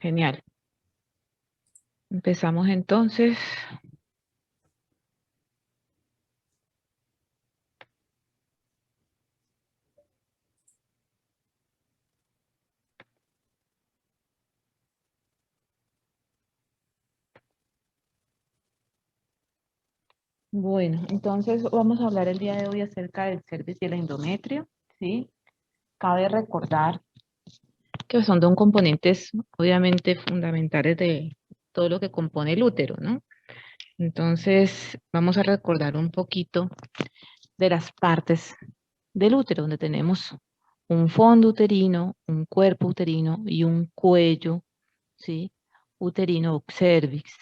Genial. Empezamos entonces. Bueno, entonces vamos a hablar el día de hoy acerca del cervix y el endometrio, ¿sí? Cabe recordar que son dos componentes obviamente fundamentales de todo lo que compone el útero, ¿no? Entonces vamos a recordar un poquito de las partes del útero, donde tenemos un fondo uterino, un cuerpo uterino y un cuello, ¿sí? Uterino o cervix.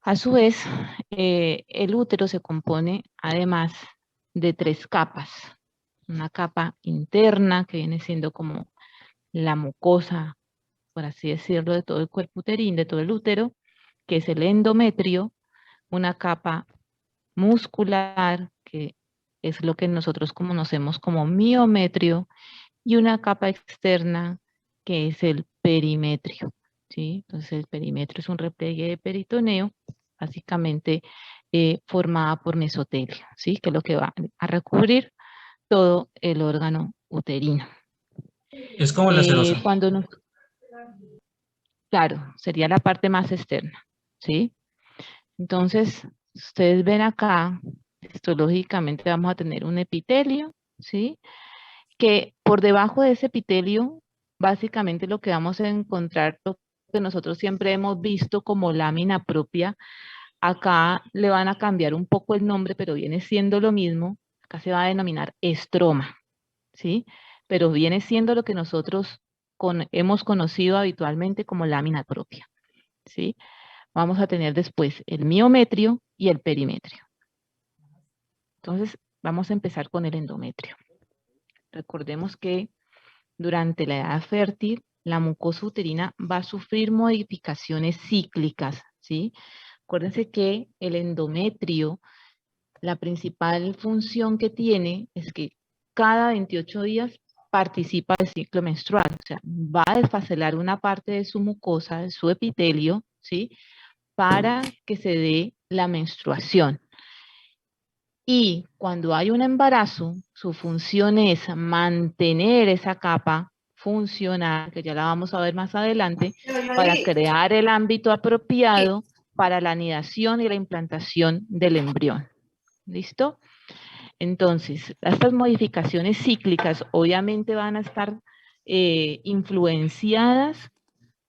A su vez, el útero se compone además de tres capas. Una capa interna que viene siendo como la mucosa, por así decirlo, de todo el cuerpo uterino, de todo el útero, que es el endometrio, una capa muscular, que es lo que nosotros conocemos como miometrio, y una capa externa, que es el perimetrio, ¿sí? Entonces el perimetrio es un repliegue de peritoneo, básicamente formada por mesotelio, ¿sí? Que es lo que va a recubrir todo el órgano uterino. Es como la celosa. Cuando nos, claro, sería la parte más externa, ¿sí? Entonces, ustedes ven acá, histológicamente vamos a tener un epitelio, ¿sí? Que por debajo de ese epitelio, básicamente lo que vamos a encontrar, lo que nosotros siempre hemos visto como lámina propia, acá le van a cambiar un poco el nombre, pero viene siendo lo mismo, acá se va a denominar estroma, ¿sí? Pero viene siendo lo que nosotros hemos conocido habitualmente como lámina propia, ¿sí? Vamos a tener después el miometrio y el perimetrio. Entonces, vamos a empezar con el endometrio. Recordemos que durante la edad fértil, la mucosa uterina va a sufrir modificaciones cíclicas, ¿sí? Acuérdense que el endometrio, la principal función que tiene es que cada 28 días participa del ciclo menstrual, o sea, va a desfaselar una parte de su mucosa, de su epitelio, ¿sí? Para que se dé la menstruación. Y cuando hay un embarazo, su función es mantener esa capa funcional, que ya la vamos a ver más adelante, para crear el ámbito apropiado para la anidación y la implantación del embrión. ¿Listo? Entonces, estas modificaciones cíclicas obviamente van a estar influenciadas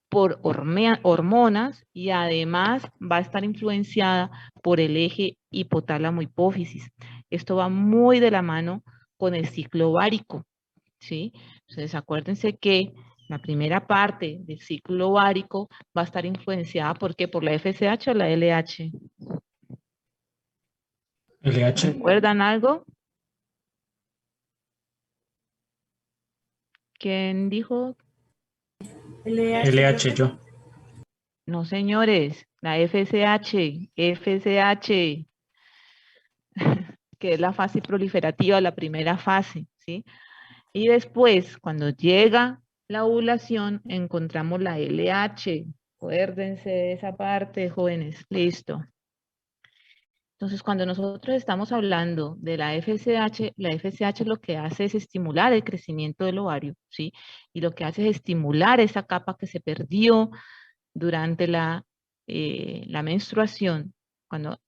por hormonas y además va a estar influenciada por el eje hipotálamo-hipófisis. Esto va muy de la mano con el ciclo ovárico, ¿sí? Entonces, acuérdense que la primera parte del ciclo ovárico va a estar influenciada, ¿por qué? ¿Por la FSH o la LH? LH, ¿Recuerdan algo? ¿Quién dijo? LH yo. No, señores, la FSH, FSH, que es la fase proliferativa, la primera fase, ¿sí? Y después, cuando llega la ovulación, encontramos la LH. Acuérdense de esa parte, jóvenes. Listo. Entonces, cuando nosotros estamos hablando de la FSH lo que hace es estimular el crecimiento del ovario, ¿sí? Y lo que hace es estimular esa capa que se perdió durante la menstruación, cuando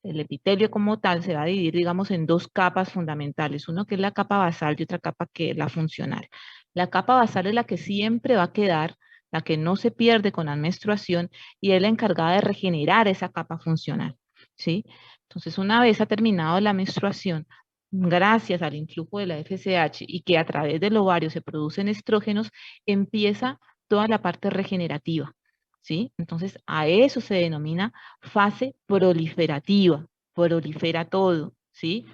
el epitelio como tal se va a dividir, digamos, en dos capas fundamentales, uno que es la capa basal y otra capa que es la funcional. La capa basal es la que siempre va a quedar, la que no se pierde con la menstruación y es la encargada de regenerar esa capa funcional, ¿sí? Entonces, una vez ha terminado la menstruación, gracias al influjo de la FSH y que a través del ovario se producen estrógenos, empieza toda la parte regenerativa, ¿sí? Entonces, a eso se denomina fase proliferativa, prolifera todo, ¿sí?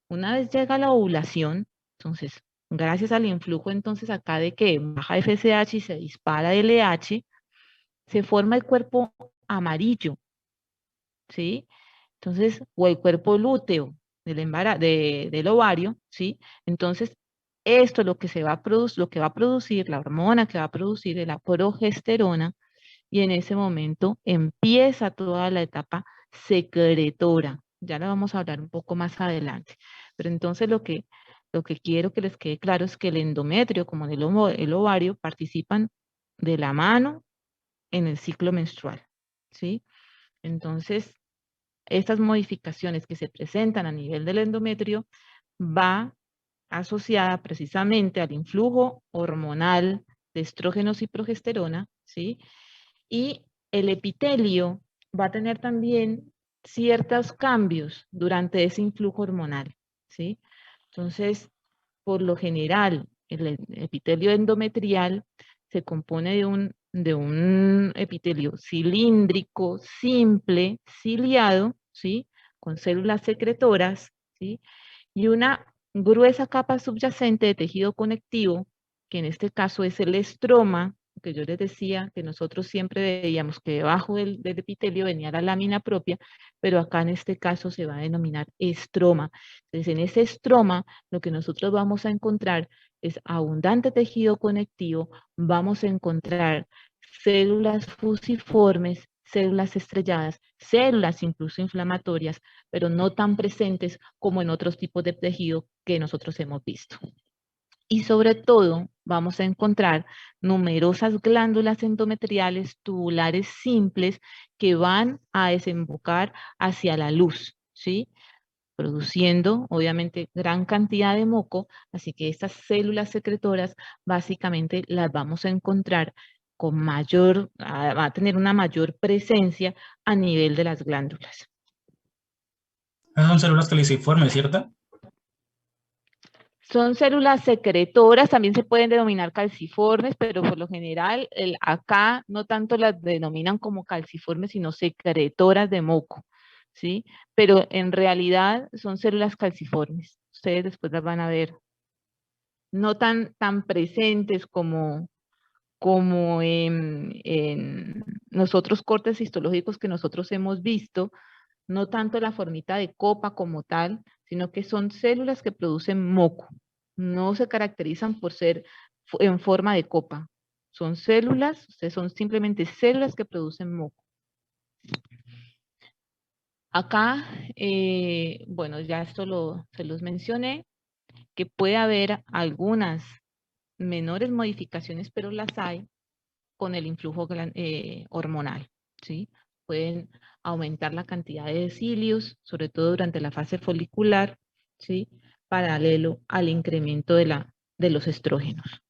Una vez llega la ovulación, entonces, gracias al influjo entonces acá de que baja FSH y se dispara LH, se forma el cuerpo amarillo, ¿sí? Entonces, o el cuerpo lúteo del ovario, ¿sí? Entonces, esto lo que va a producir, la hormona que va a producir es la progesterona, y en ese momento empieza toda la etapa secretora. Ya la vamos a hablar un poco más adelante. Pero entonces lo que quiero que les quede claro es que el endometrio, como el ovario, participan de la mano en el ciclo menstrual, ¿sí? Entonces, estas modificaciones que se presentan a nivel del endometrio va asociada precisamente al influjo hormonal de estrógenos y progesterona, ¿sí? Y el epitelio va a tener también ciertos cambios durante ese influjo hormonal, ¿sí? Entonces, por lo general, el epitelio endometrial se compone de un epitelio cilíndrico, simple, ciliado, ¿sí? Con células secretoras, ¿sí? Y una gruesa capa subyacente de tejido conectivo, que en este caso es el estroma, que yo les decía que nosotros siempre veíamos que debajo del epitelio venía la lámina propia, pero acá en este caso se va a denominar estroma. Entonces, en ese estroma, lo que nosotros vamos a encontrar es abundante tejido conectivo, vamos a encontrar células fusiformes, células estrelladas, células incluso inflamatorias, pero no tan presentes como en otros tipos de tejido que nosotros hemos visto. Y sobre todo vamos a encontrar numerosas glándulas endometriales tubulares simples que van a desembocar hacia la luz, ¿sí? Produciendo obviamente gran cantidad de moco, así que estas células secretoras básicamente las vamos a encontrar con va a tener una mayor presencia a nivel de las glándulas. Son células caliciformes, ¿cierto? Son células secretoras, también se pueden denominar calciformes, pero por lo general acá no tanto las denominan como calciformes, sino secretoras de moco, ¿sí? Pero en realidad son células calciformes. Ustedes después las van a ver. No tan presentes como en los otros cortes histológicos que nosotros hemos visto, no tanto la formita de copa como tal, sino que son células que producen moco. No se caracterizan por ser en forma de copa. Son células, son simplemente células que producen moco. Acá, bueno, ya esto se los mencioné, que puede haber algunas menores modificaciones, pero las hay con el influjo hormonal, ¿sí? Pueden aumentar la cantidad de cilios, sobre todo durante la fase folicular, ¿sí? Paralelo al incremento de los estrógenos.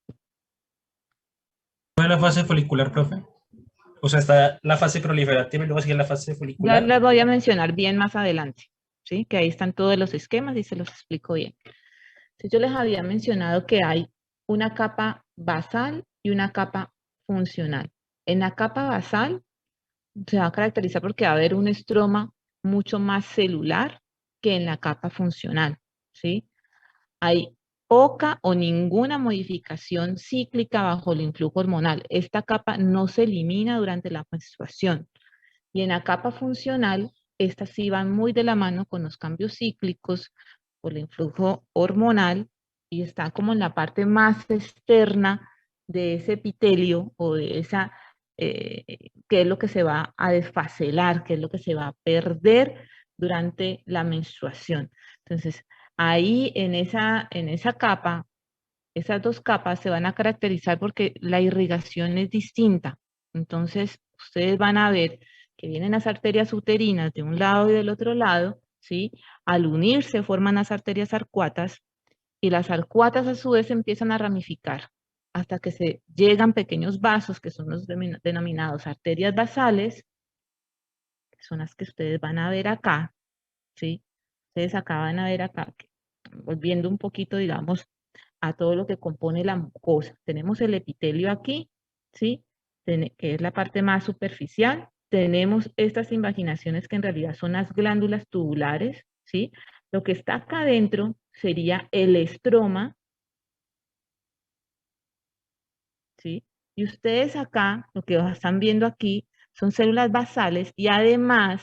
¿Cuál es la fase folicular, profe? O sea, está la fase proliferativa y luego sigue la fase Ya folicular. las voy a mencionar bien más adelante, ¿sí? Que ahí están todos los esquemas y se los explico bien. Entonces, yo les había mencionado que hay una capa basal y una capa funcional. En la capa basal se va a caracterizar porque va a haber un estroma mucho más celular que en la capa funcional, ¿sí? Hay poca o ninguna modificación cíclica bajo el influjo hormonal. Esta capa no se elimina durante la menstruación. Y en la capa funcional, estas sí van muy de la mano con los cambios cíclicos por el influjo hormonal y está como en la parte más externa de ese epitelio o de esa, qué es lo que se va a desfacelar, qué es lo que se va a perder durante la menstruación. Entonces, ahí en esa capa, esas dos capas se van a caracterizar porque la irrigación es distinta. Entonces, ustedes van a ver que vienen las arterias uterinas de un lado y del otro lado, ¿sí? Al unirse forman las arterias arcuatas y las arcuatas a su vez empiezan a ramificar hasta que se llegan pequeños vasos que son los denominados arterias basales, que son las que ustedes van a ver acá, ¿sí? Ustedes acá van a ver acá, volviendo un poquito, digamos, a todo lo que compone la mucosa. Tenemos el epitelio aquí, ¿sí? Que es la parte más superficial. Tenemos estas invaginaciones que en realidad son las glándulas tubulares, ¿sí? Lo que está acá adentro sería el estroma, ¿sí? Y ustedes acá, lo que están viendo aquí, son células basales y además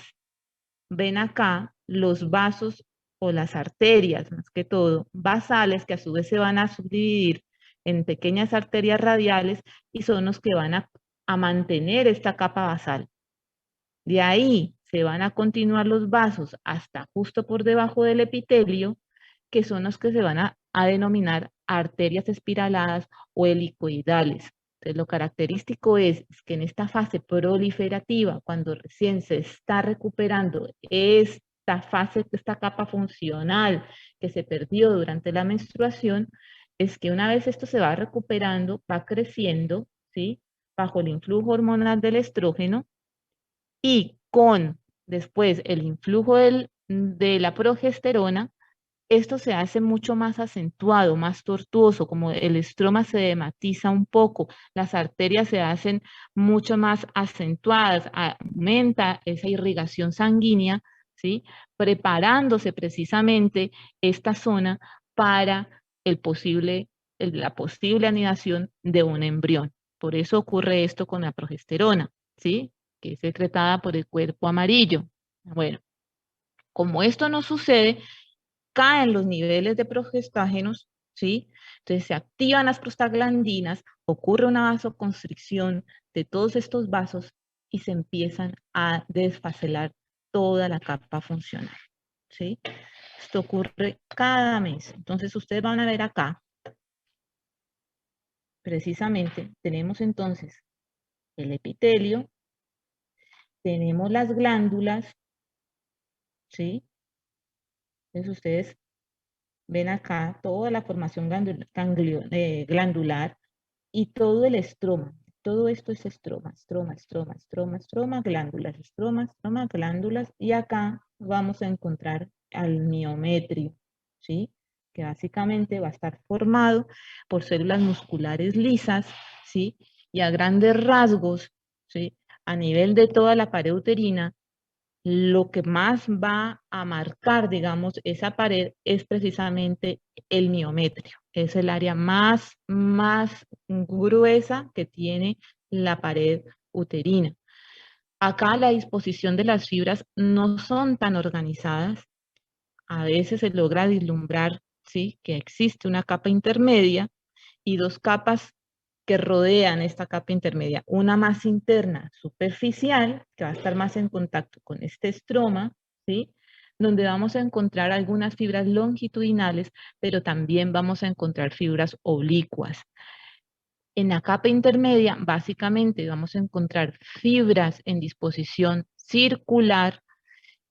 ven acá los vasos o las arterias, más que todo, basales, que a su vez se van a subdividir en pequeñas arterias radiales y son los que van a mantener esta capa basal. De ahí se van a continuar los vasos hasta justo por debajo del epitelio, que son los que se van a denominar arterias espiraladas o helicoidales. Entonces, lo característico es que en esta fase proliferativa, cuando recién se está recuperando esta fase, esta capa funcional que se perdió durante la menstruación, es que una vez esto se va recuperando, va creciendo, ¿sí? Bajo el influjo hormonal del estrógeno y con después el influjo de la progesterona, esto se hace mucho más acentuado, más tortuoso, como el estroma se dematiza un poco, las arterias se hacen mucho más acentuadas, aumenta esa irrigación sanguínea, ¿sí? Preparándose precisamente esta zona para la posible anidación de un embrión. Por eso ocurre esto con la progesterona, ¿sí? Que es secretada por el cuerpo amarillo. Bueno, como esto no sucede, caen los niveles de progestágenos, ¿sí? Entonces se activan las prostaglandinas, ocurre una vasoconstricción de todos estos vasos y se empiezan a desfacelar toda la capa funcional, ¿sí? Esto ocurre cada mes. Entonces ustedes van a ver acá, precisamente, tenemos entonces el epitelio, tenemos las glándulas, ¿sí? Entonces ustedes ven acá toda la formación glandular y todo el estroma. Todo esto es estroma, glándulas, estroma, glándulas. Y acá vamos a encontrar al miometrio, ¿sí? Que básicamente va a estar formado por células musculares lisas, ¿sí? Y a grandes rasgos, ¿sí? A nivel de toda la pared uterina, lo que más va a marcar, digamos, esa pared es precisamente el miometrio. Es el área más gruesa que tiene la pared uterina. Acá la disposición de las fibras no son tan organizadas. A veces se logra vislumbrar, ¿sí?, que existe una capa intermedia y dos capas que rodean esta capa intermedia. Una más interna, superficial, que va a estar más en contacto con este estroma, ¿sí? Donde vamos a encontrar algunas fibras longitudinales, pero también vamos a encontrar fibras oblicuas. En la capa intermedia, básicamente, vamos a encontrar fibras en disposición circular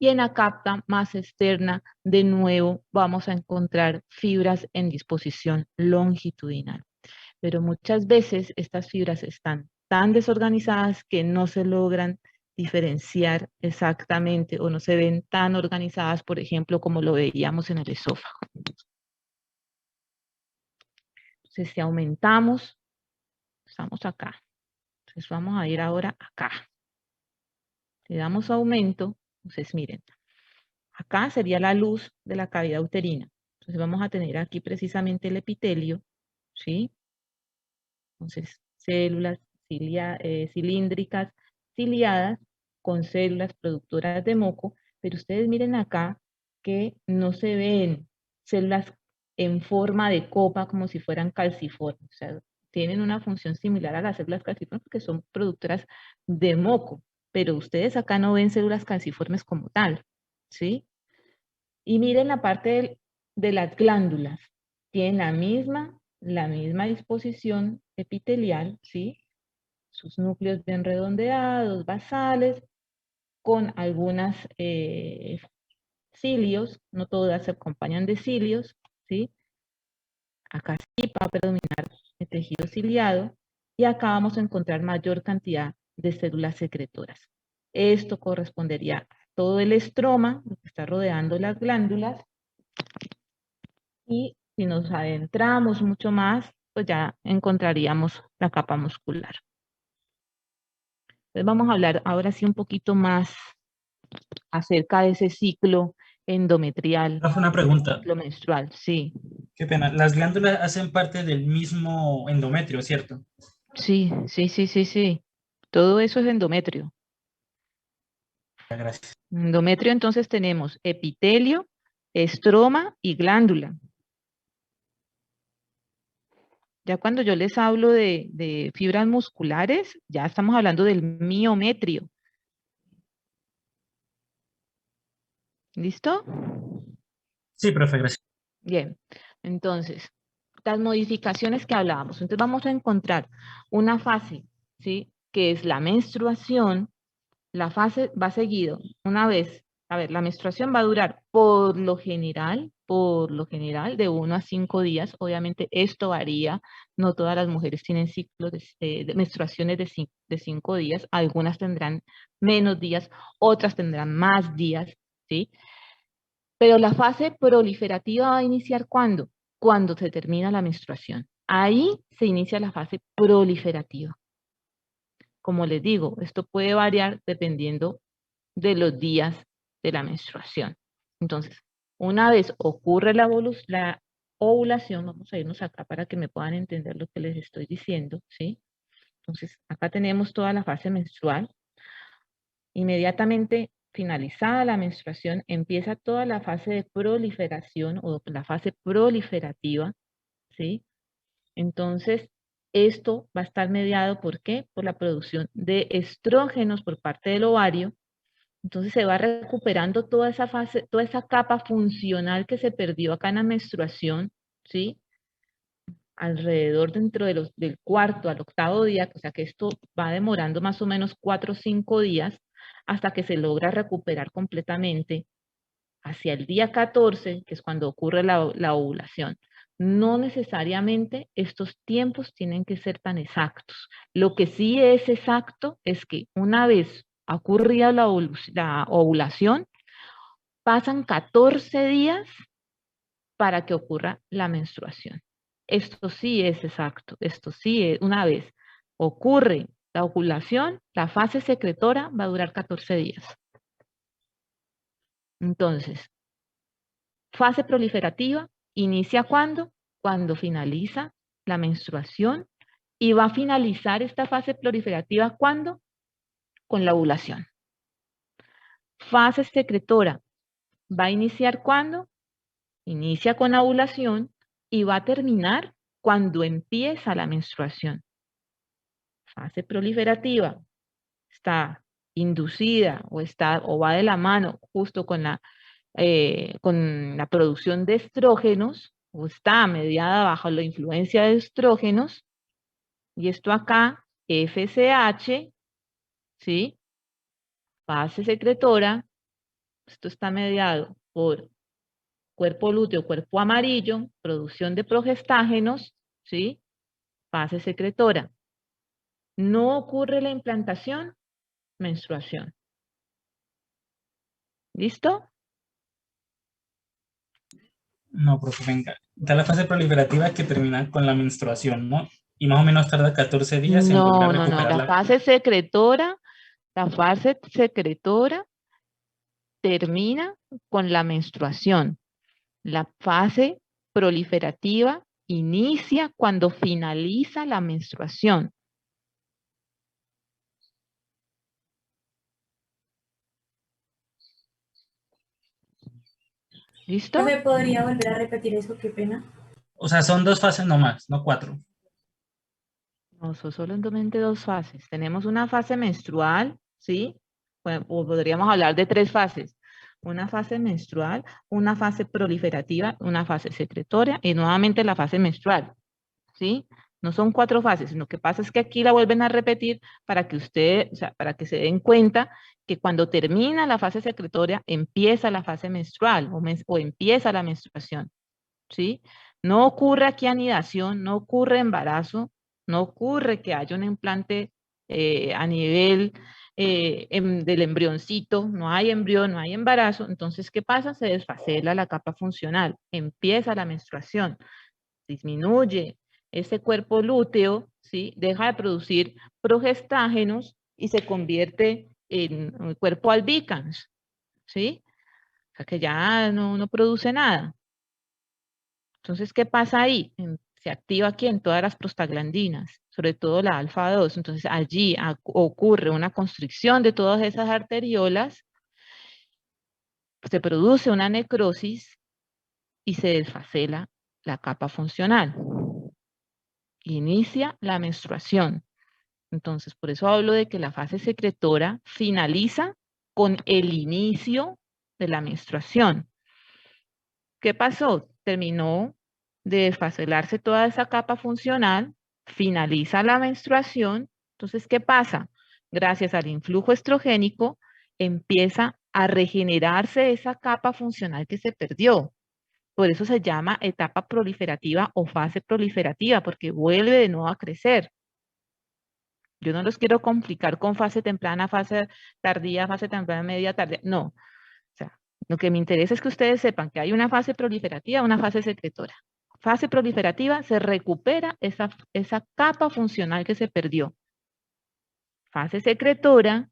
y en la capa más externa, de nuevo, vamos a encontrar fibras en disposición longitudinal. Pero muchas veces estas fibras están tan desorganizadas que no se logran diferenciar exactamente o no se ven tan organizadas, por ejemplo, como lo veíamos en el esófago. Entonces, si aumentamos, estamos acá. Entonces, vamos a ir ahora acá. Le damos aumento. Entonces, miren, acá sería la luz de la cavidad uterina. Entonces, vamos a tener aquí precisamente el epitelio, ¿sí? Entonces, células cilíndricas, ciliadas, con células productoras de moco, pero ustedes miren acá que no se ven células en forma de copa como si fueran calciformes. O sea, tienen una función similar a las células calciformes porque son productoras de moco, pero ustedes acá no ven células calciformes como tal, ¿sí? Y miren la parte de las glándulas. Tienen la misma disposición epitelial, ¿sí? Sus núcleos bien redondeados, basales, con algunas cilios, no todas se acompañan de cilios, ¿sí? Acá sí va a predominar el tejido ciliado y acá vamos a encontrar mayor cantidad de células secretoras. Esto correspondería a todo el estroma, lo que está rodeando las glándulas, y si nos adentramos mucho más, pues ya encontraríamos la capa muscular. Entonces vamos a hablar ahora sí un poquito más acerca de ese ciclo endometrial, Rafa, una pregunta. ciclo menstrual, sí. Qué pena. Las glándulas hacen parte del mismo endometrio, ¿cierto? Sí, sí, sí, sí, sí. Todo eso es endometrio. Gracias. Endometrio entonces tenemos epitelio, estroma y glándula. Ya cuando yo les hablo de fibras musculares, ya estamos hablando del miometrio. ¿Listo? Sí, profe, gracias. Bien, entonces, las modificaciones que hablábamos. Entonces vamos a encontrar una fase, ¿sí? Que es la menstruación. La fase va seguido una vez. A ver, la menstruación va a durar por lo general, de 1 a 5 días. Obviamente esto varía. No todas las mujeres tienen ciclos de menstruaciones de 5 días. Algunas tendrán menos días, otras tendrán más días, ¿sí? Pero la fase proliferativa va a iniciar ¿cuándo? Cuando se termina la menstruación. Ahí se inicia la fase proliferativa. Como les digo, esto puede variar dependiendo de los días de la menstruación. Entonces, una vez ocurre la ovulación, vamos a irnos acá para que me puedan entender lo que les estoy diciendo, ¿sí? Entonces, acá tenemos toda la fase menstrual. Inmediatamente finalizada la menstruación, empieza toda la fase de proliferación o la fase proliferativa, ¿sí? Entonces, esto va a estar mediado, ¿por qué? Por la producción de estrógenos por parte del ovario. Entonces se va recuperando toda esa fase, toda esa capa funcional que se perdió acá en la menstruación, ¿sí? Alrededor dentro del cuarto al octavo día, o sea que esto va demorando más o menos 4 o 5 días hasta que se logra recuperar completamente hacia el día 14, que es cuando ocurre la ovulación. No necesariamente estos tiempos tienen que ser tan exactos. Lo que sí es exacto es que una vez ocurrida la ovulación, pasan 14 días para que ocurra la menstruación. Esto sí es exacto, esto sí es, una vez ocurre la ovulación, la fase secretora va a durar 14 días. Entonces, fase proliferativa inicia ¿cuándo? Cuando finaliza la menstruación y va a finalizar esta fase proliferativa ¿cuándo? Con la ovulación. Fase secretora va a iniciar ¿cuándo? Inicia con la ovulación y va a terminar cuando empieza la menstruación. Fase proliferativa está inducida o va de la mano justo con la producción de estrógenos, o está mediada bajo la influencia de estrógenos, y esto acá, FSH, ¿sí? Fase secretora, esto está mediado por cuerpo lúteo, cuerpo amarillo, producción de progestágenos, ¿sí? Fase secretora. No ocurre la implantación, menstruación. ¿Listo? No, profe, venga. Está la fase proliferativa que termina con la menstruación, ¿no? Y más o menos tarda 14 días en volver a No, no, no. recuperar La fase secretora termina con la menstruación. La fase proliferativa inicia cuando finaliza la menstruación. ¿Listo? ¿Me podría volver a repetir eso? Qué pena. O sea, son 2 fases nomás, no 4. No, son solamente 2 fases. Tenemos una fase menstrual, ¿sí? O podríamos hablar de 3 fases. Una fase menstrual, una fase proliferativa, una fase secretoria y nuevamente la fase menstrual, ¿sí? No son 4 fases, sino que pasa es que aquí la vuelven a repetir para que o sea, para que se den cuenta que cuando termina la fase secretoria, empieza la fase menstrual o empieza la menstruación, ¿sí? No ocurre aquí anidación, no ocurre embarazo, no ocurre que haya un implante a nivel del embrioncito, no hay embrión, no hay embarazo, entonces, ¿qué pasa? Se desfacela la capa funcional, empieza la menstruación, disminuye ese cuerpo lúteo, ¿sí? Deja de producir progestágenos y se convierte en un cuerpo albicans, ¿sí? O sea que ya no produce nada. Entonces, ¿qué pasa ahí? Se activa aquí en todas las prostaglandinas, sobre todo la alfa 2. Entonces, allí ocurre una constricción de todas esas arteriolas, se produce una necrosis y se desfacela la capa funcional. Inicia la menstruación. Entonces, por eso hablo de que la fase secretora finaliza con el inicio de la menstruación. ¿Qué pasó? Terminó de desfacelarse toda esa capa funcional, finaliza la menstruación. Entonces, ¿qué pasa? Gracias al influjo estrogénico, empieza a regenerarse esa capa funcional que se perdió. Por eso se llama etapa proliferativa o fase proliferativa, porque vuelve de nuevo a crecer. Yo no los quiero complicar con fase temprana, fase tardía, fase temprana, media, tardía. No. O sea, lo que me interesa es que ustedes sepan que hay una fase proliferativa, una fase secretora. Fase proliferativa, se recupera esa capa funcional que se perdió. Fase secretora,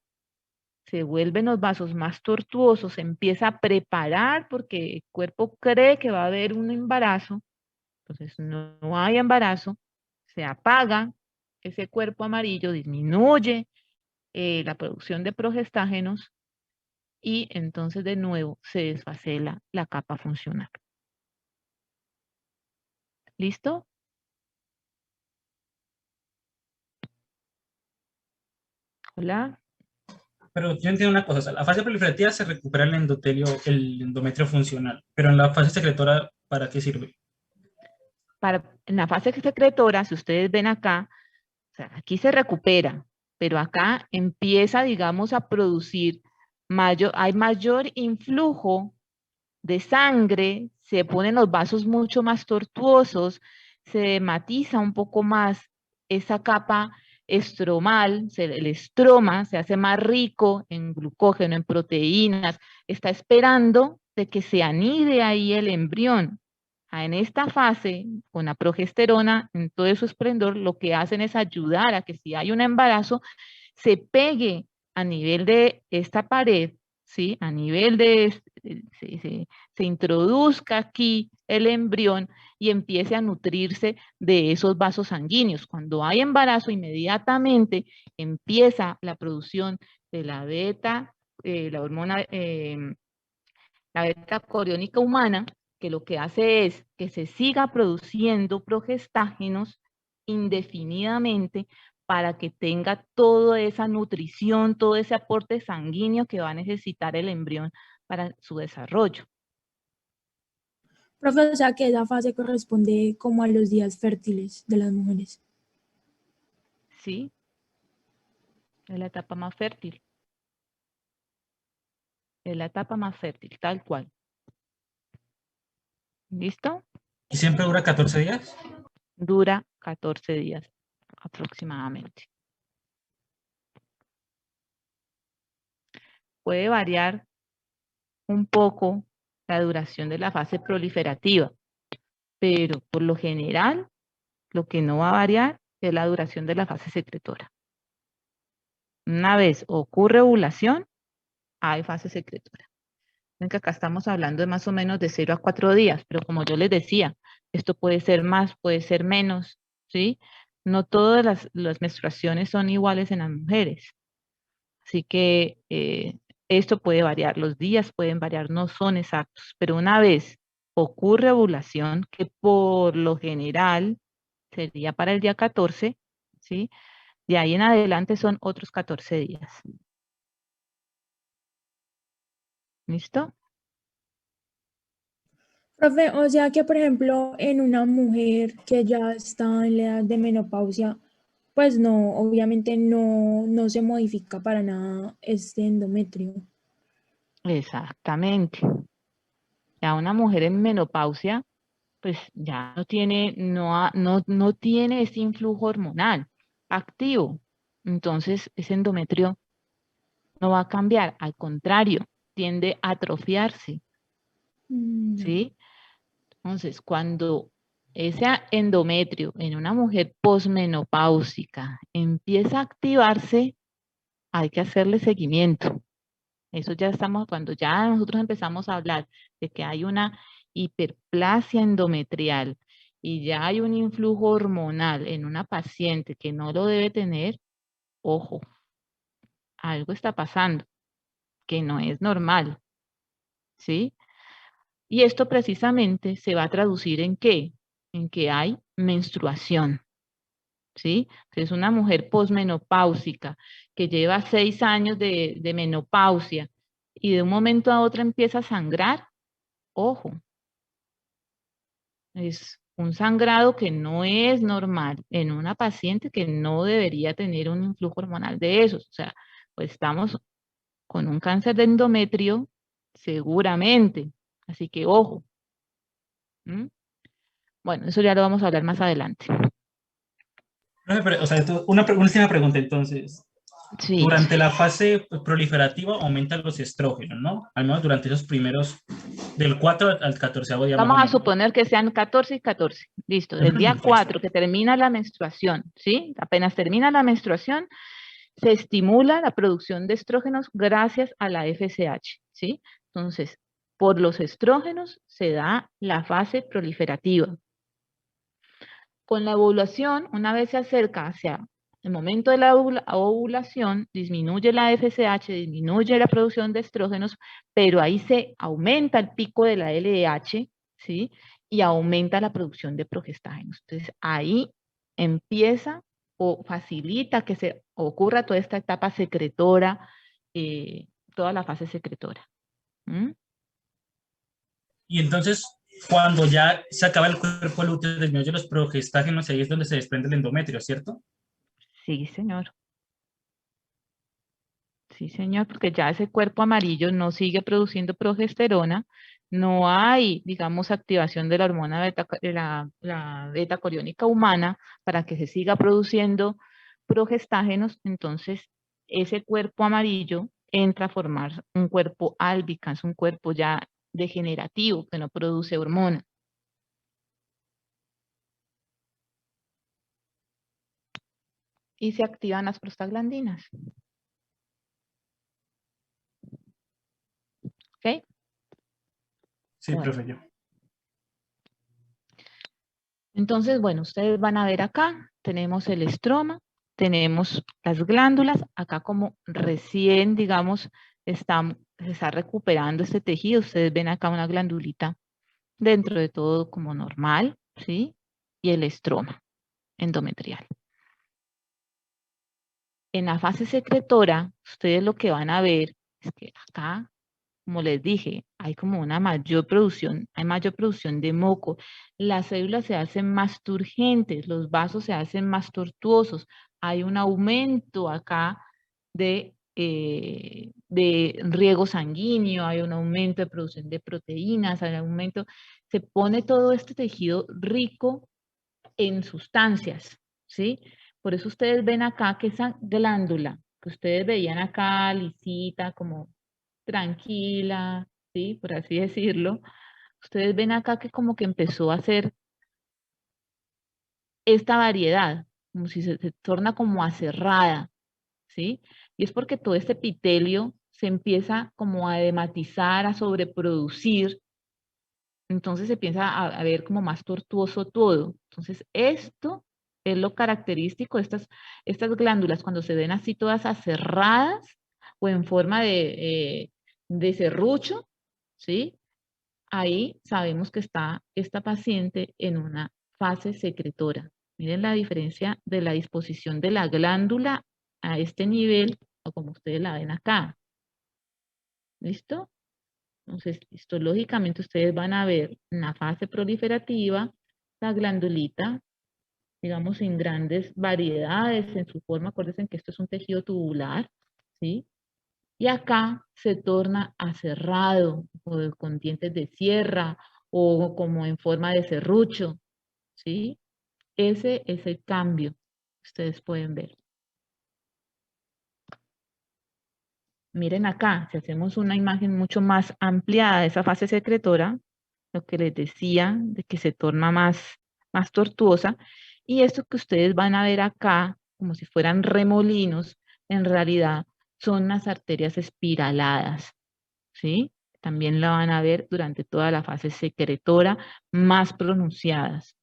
se vuelven los vasos más tortuosos, se empieza a preparar porque el cuerpo cree que va a haber un embarazo, entonces no hay embarazo, se apaga ese cuerpo amarillo, disminuye la producción de progestágenos y entonces de nuevo se desfacela la capa funcional. ¿Listo? Hola. Pero yo entiendo una cosa, o sea, la fase proliferativa se recupera el endometrio funcional, pero en la fase secretora, ¿para qué sirve? En la fase secretora, si ustedes ven acá, o sea, aquí se recupera, pero acá empieza, digamos, a producir hay mayor influjo de sangre, se ponen los vasos mucho más tortuosos, se matiza un poco más esa capa estromal, el estroma se hace más rico en glucógeno, en proteínas, está esperando de que se anide ahí el embrión. En esta fase, con la progesterona en todo su esplendor, lo que hacen es ayudar a que si hay un embarazo, se pegue a nivel de esta pared, ¿sí? A nivel de, se introduzca aquí el embrión y empiece a nutrirse de esos vasos sanguíneos. Cuando hay embarazo, inmediatamente empieza la producción de la beta, la hormona, la beta coriónica humana, que lo que hace es que se siga produciendo progestágenos indefinidamente para que tenga toda esa nutrición, todo ese aporte sanguíneo que va a necesitar el embrión para su desarrollo. Profe, o sea que esa fase corresponde como a los días fértiles de las mujeres. Sí, es la etapa más fértil. Es la etapa más fértil, tal cual. ¿Listo? ¿Y siempre dura 14 días? Dura 14 días aproximadamente. Puede variar un poco la duración de la fase proliferativa, pero por lo general lo que no va a variar es la duración de la fase secretora. Una vez ocurre ovulación, hay fase secretora. Ven que acá estamos hablando de más o menos de 0 a 4 días, pero como yo les decía, esto puede ser más, puede ser menos, ¿sí? No todas las menstruaciones son iguales en las mujeres. Así que esto puede variar, los días pueden variar, no son exactos, pero una vez ocurre ovulación, que por lo general sería para el día 14, ¿sí? De ahí en adelante son otros 14 días. ¿Listo? Profe, o sea que, por ejemplo, en una mujer que ya está en la edad de menopausia, pues no, obviamente no se modifica para nada este endometrio. Exactamente. Ya una mujer en menopausia, pues ya no tiene, no tiene ese influjo hormonal activo. Entonces, ese endometrio no va a cambiar, al contrario, tiende a atrofiarse, ¿sí? Entonces, cuando ese endometrio en una mujer posmenopáusica empieza a activarse, hay que hacerle seguimiento. Eso ya estamos, cuando ya nosotros empezamos a hablar de que hay una hiperplasia endometrial y ya hay un influjo hormonal en una paciente que no lo debe tener, ojo, algo está pasando que no es normal, ¿sí? Y esto precisamente se va a traducir ¿en qué? En que hay menstruación, ¿sí? Entonces una mujer posmenopáusica que lleva 6 años de menopausia y de un momento a otro empieza a sangrar, ojo, es un sangrado que no es normal en una paciente que no debería tener un influjo hormonal de esos. O sea, pues estamos con un cáncer de endometrio seguramente. Así que ojo. ¿Mm? Bueno, eso ya lo vamos a hablar más adelante. Profe, pero, o sea, una última pregunta entonces. Sí. Durante la fase proliferativa aumentan los estrógenos, ¿no? Al menos durante esos primeros, del 4 al 14º día más o Vamos a menos. suponer que sean 14 y 14. Listo. Del día Listo. 4 que termina la menstruación, ¿sí? Apenas termina la menstruación, se estimula la producción de estrógenos gracias a la FSH, ¿sí? Entonces, por los estrógenos se da la fase proliferativa. Con la ovulación, una vez se acerca hacia el momento de la ovulación, disminuye la FSH, disminuye la producción de estrógenos, pero ahí se aumenta el pico de la LDH, ¿sí? Y aumenta la producción de progestágenos. Entonces, ahí empieza o facilita que se ocurra toda esta etapa secretora, toda la fase secretora. ¿Mm? Y entonces, cuando ya se acaba el cuerpo lúteo, disminuye los progestágenos, ahí es donde se desprende el endometrio, ¿cierto? Sí, señor. Sí, señor, porque ya ese cuerpo amarillo no sigue produciendo progesterona, no hay, digamos, activación de la hormona beta, la beta coriónica humana para que se siga produciendo progestágenos, entonces ese cuerpo amarillo entra a formar un cuerpo albicans, un cuerpo ya degenerativo que no produce hormona. Y se activan las prostaglandinas. ¿Ok? Sí, Bueno. profe, yo. Entonces, bueno, ustedes van a ver acá, tenemos el estroma, tenemos las glándulas, acá como recién, digamos, se está recuperando este tejido, ustedes ven acá una glandulita dentro de todo como normal, ¿sí? Y el estroma endometrial. En la fase secretora, ustedes lo que van a ver es que acá, como les dije, hay como una mayor producción, hay mayor producción de moco. Las células se hacen más turgentes, los vasos se hacen más tortuosos. Hay un aumento acá de riego sanguíneo, hay un aumento de producción de proteínas, hay un aumento, se pone todo este tejido rico en sustancias, ¿sí? Por eso ustedes ven acá que esa glándula que ustedes veían acá lisita, como tranquila, ¿sí? Por así decirlo. Ustedes ven acá que como que empezó a hacer esta variedad, como si se torna como aserrada, ¿sí? Y es porque todo este epitelio se empieza como a edematizar, a sobreproducir, entonces se empieza a ver como más tortuoso todo. Entonces esto es lo característico de estas glándulas cuando se ven así todas aserradas o en forma de serrucho, ¿sí? Ahí sabemos que está esta paciente en una fase secretora. Miren la diferencia de la disposición de la glándula a este nivel, o como ustedes la ven acá. ¿Listo? Entonces, histológicamente ustedes van a ver en la fase proliferativa la glandulita, digamos, en grandes variedades en su forma. Acuérdense que esto es un tejido tubular, ¿sí? Y acá se torna aserrado, o con dientes de sierra, o como en forma de serrucho, ¿sí? Ese es el cambio que ustedes pueden ver. Miren acá, si hacemos una imagen mucho más ampliada de esa fase secretora, lo que les decía, de que se torna más tortuosa, y esto que ustedes van a ver acá, como si fueran remolinos, en realidad son las arterias espiraladas, ¿sí? También la van a ver durante toda la fase secretora, más pronunciadas,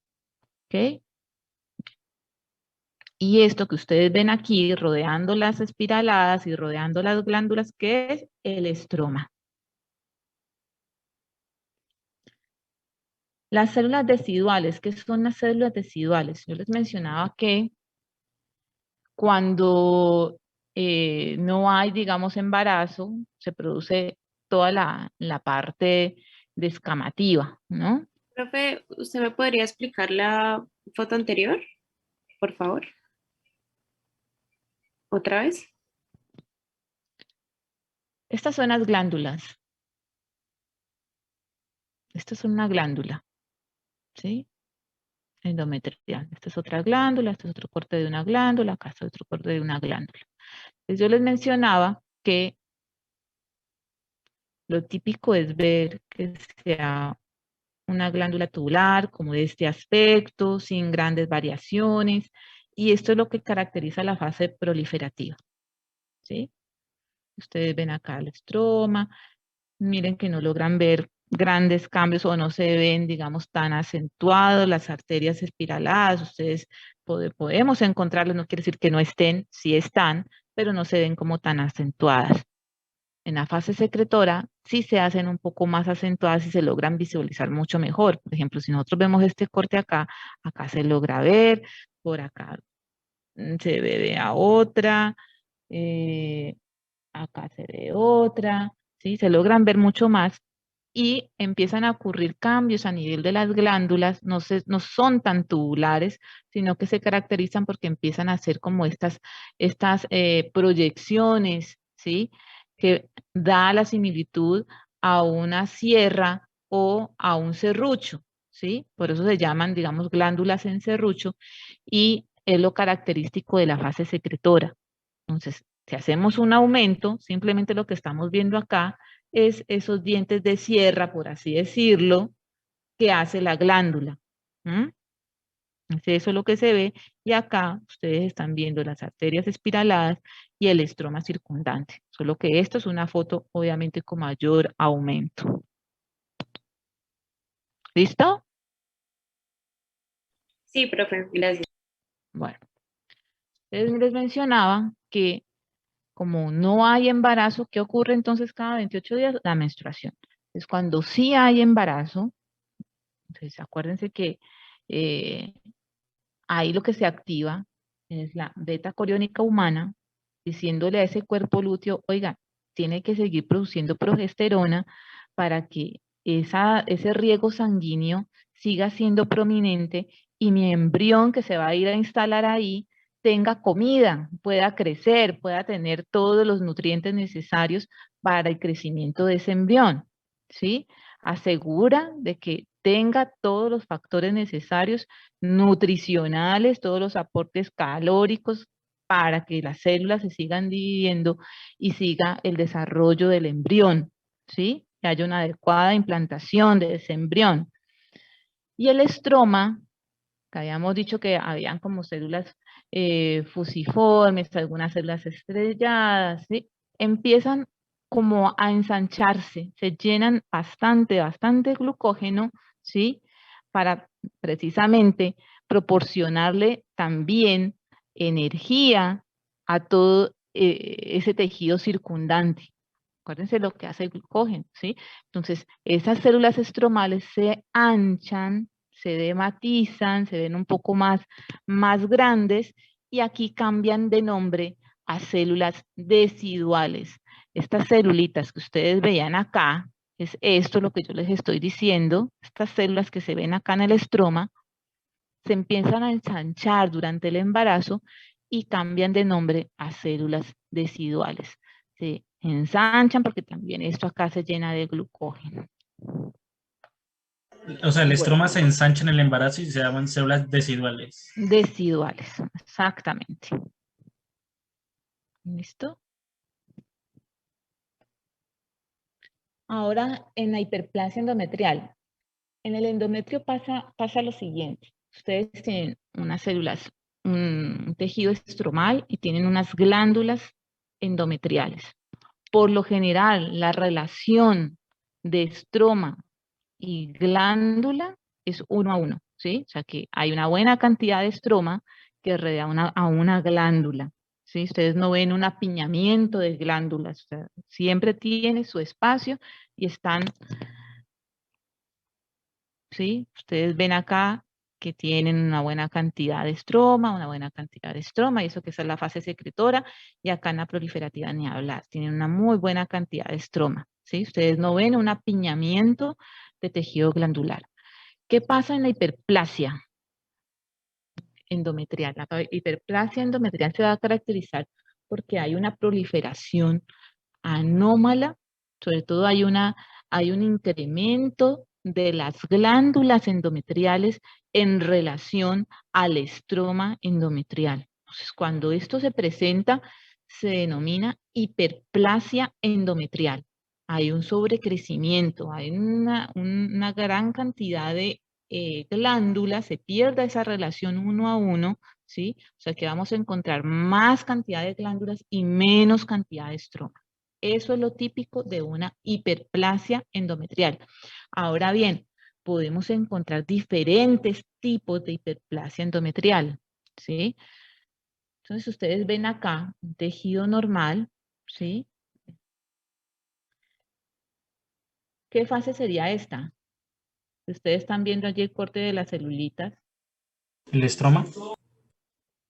¿ok? Y esto que ustedes ven aquí, rodeando las espiraladas y rodeando las glándulas, ¿qué es? El estroma. Las células deciduales, ¿qué son las células deciduales? Yo les mencionaba que cuando no hay, digamos, embarazo, se produce toda la parte descamativa, ¿no? Profe, ¿usted me podría explicar la foto anterior, por favor? ¿Otra vez? Estas son las glándulas. Esto es una glándula, ¿sí? Endometrial. Esta es otra glándula, este es otro corte de una glándula, acá está otro corte de una glándula. Entonces yo les mencionaba que lo típico es ver que sea una glándula tubular como de este aspecto, sin grandes variaciones, y esto es lo que caracteriza la fase proliferativa, ¿sí? Ustedes ven acá el estroma, miren que no logran ver grandes cambios o no se ven, digamos, tan acentuados, las arterias espiraladas, ustedes podemos encontrarlas, no quiere decir que no estén, sí están, pero no se ven como tan acentuadas. En la fase secretora sí se hacen un poco más acentuadas y se logran visualizar mucho mejor. Por ejemplo, si nosotros vemos este corte acá, acá se logra ver, por acá se ve a otra, acá se ve otra, ¿sí? Se logran ver mucho más y empiezan a ocurrir cambios a nivel de las glándulas, no son tan tubulares, sino que se caracterizan porque empiezan a hacer como estas proyecciones, ¿sí? Que da la similitud a una sierra o a un serrucho, ¿sí? Por eso se llaman, digamos, glándulas en serrucho y es lo característico de la fase secretora. Entonces, si hacemos un aumento, simplemente lo que estamos viendo acá es esos dientes de sierra, por así decirlo, que hace la glándula. Eso es lo que se ve. Y acá ustedes están viendo las arterias espiraladas y el estroma circundante. Solo que esto es una foto, obviamente, con mayor aumento. ¿Listo? Sí, profe, gracias. Bueno, les mencionaba que como no hay embarazo, ¿qué ocurre entonces cada 28 días? La menstruación. Entonces, cuando sí hay embarazo, entonces acuérdense que ahí lo que se activa es la beta coriónica humana, diciéndole a ese cuerpo lúteo, oiga, tiene que seguir produciendo progesterona para que ese riego sanguíneo siga siendo prominente y mi embrión que se va a ir a instalar ahí tenga comida, pueda crecer, pueda tener todos los nutrientes necesarios para el crecimiento de ese embrión, ¿sí? Asegura de que tenga todos los factores necesarios nutricionales, todos los aportes calóricos para que las células se sigan dividiendo y siga el desarrollo del embrión, ¿sí? Que haya una adecuada implantación de ese embrión. Y el estroma, que habíamos dicho que habían como células fusiformes, algunas células estrelladas, ¿sí? Empiezan como a ensancharse, se llenan bastante glucógeno, ¿sí? Para precisamente proporcionarle también energía a todo ese tejido circundante. Acuérdense lo que hace el glucógeno, ¿sí? Entonces, esas células estromales se anchan, se dematizan, se ven un poco más grandes y aquí cambian de nombre a células deciduales. Estas celulitas que ustedes veían acá, es esto lo que yo les estoy diciendo, estas células que se ven acá en el estroma, se empiezan a ensanchar durante el embarazo y cambian de nombre a células deciduales. Se ensanchan porque también esto acá se llena de glucógeno. O sea, el Bueno, estroma se ensancha en el embarazo y se llaman células deciduales. deciduales, exactamente. ¿Listo? Ahora, en la hiperplasia endometrial. En el endometrio pasa lo siguiente. Ustedes tienen unas células, un tejido estromal y tienen unas glándulas endometriales. Por lo general, la relación de estroma y glándula es 1 a 1, ¿sí? O sea que hay una buena cantidad de estroma que rodea a una glándula, ¿sí? Ustedes no ven un apiñamiento de glándulas, o sea, siempre tiene su espacio y están ¿sí? Ustedes ven acá que tienen una buena cantidad de estroma, y eso que esa es la fase secretora, y acá en la proliferativa ni hablar, tienen una muy buena cantidad de estroma, ¿sí? Ustedes no ven un apiñamiento de tejido glandular. ¿Qué pasa en la hiperplasia endometrial? La hiperplasia endometrial se va a caracterizar porque hay una proliferación anómala, sobre todo hay un incremento de las glándulas endometriales en relación al estroma endometrial. Entonces, cuando esto se presenta, se denomina hiperplasia endometrial. Hay un sobrecrecimiento, hay una gran cantidad de glándulas, se pierde esa relación 1 a 1, ¿sí? O sea que vamos a encontrar más cantidad de glándulas y menos cantidad de estroma. Eso es lo típico de una hiperplasia endometrial. Ahora bien, podemos encontrar diferentes tipos de hiperplasia endometrial, ¿sí? Entonces, ustedes ven acá un tejido normal, ¿sí? ¿Qué fase sería esta? Ustedes están viendo allí el corte de las celulitas. ¿El estroma?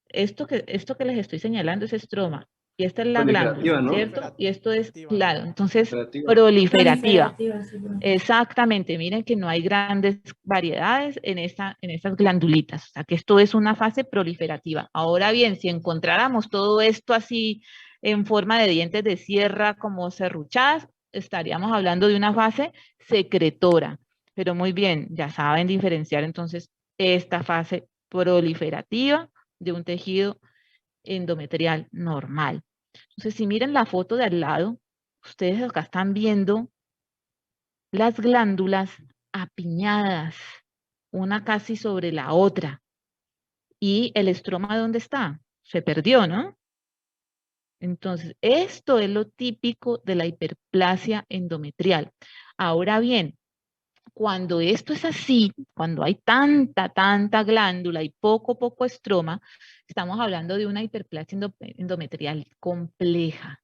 Esto que les estoy señalando es estroma. Y esta es la Proliferativa, glándula, ¿no? ¿cierto? Y esto es, Proliferativa. claro, entonces, Proliferativa. proliferativa. Sí, bro. Exactamente, miren que no hay grandes variedades en estas glandulitas, o sea que esto es una fase proliferativa. Ahora bien, si encontráramos todo esto así en forma de dientes de sierra como serruchadas, estaríamos hablando de una fase secretora. Pero muy bien, ya saben diferenciar entonces esta fase proliferativa de un tejido endometrial normal. Entonces, si miren la foto de al lado, ustedes acá están viendo las glándulas apiñadas, una casi sobre la otra. ¿Y el estroma dónde está? Se perdió, ¿no? Entonces, esto es lo típico de la hiperplasia endometrial. Ahora bien, cuando esto es así, cuando hay tanta glándula y poco estroma, estamos hablando de una hiperplasia endometrial compleja,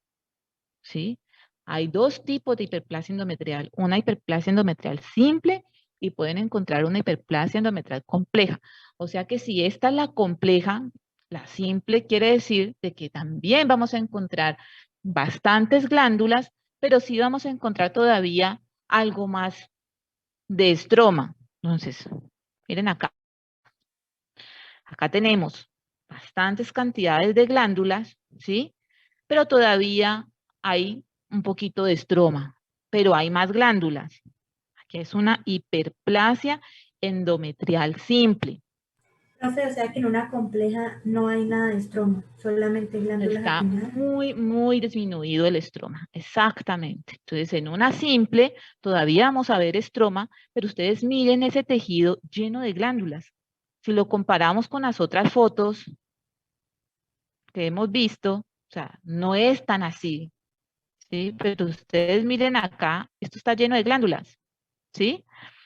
¿sí? Hay dos tipos de hiperplasia endometrial, una hiperplasia endometrial simple y pueden encontrar una hiperplasia endometrial compleja. O sea que si esta es la compleja, la simple quiere decir de que también vamos a encontrar bastantes glándulas, pero sí vamos a encontrar todavía algo más de estroma. Entonces, miren acá. Acá tenemos bastantes cantidades de glándulas, ¿sí? Pero todavía hay un poquito de estroma, pero hay más glándulas. Aquí es una hiperplasia endometrial simple. Profe, o sea que en una compleja no hay nada de estroma, solamente glándulas Está apiñadas. muy disminuido el estroma, exactamente. Entonces, en una simple todavía vamos a ver estroma, pero ustedes miren ese tejido lleno de glándulas. Si lo comparamos con las otras fotos que hemos visto, o sea, no es tan así, ¿sí? Pero ustedes miren acá, esto está lleno de glándulas, ¿sí?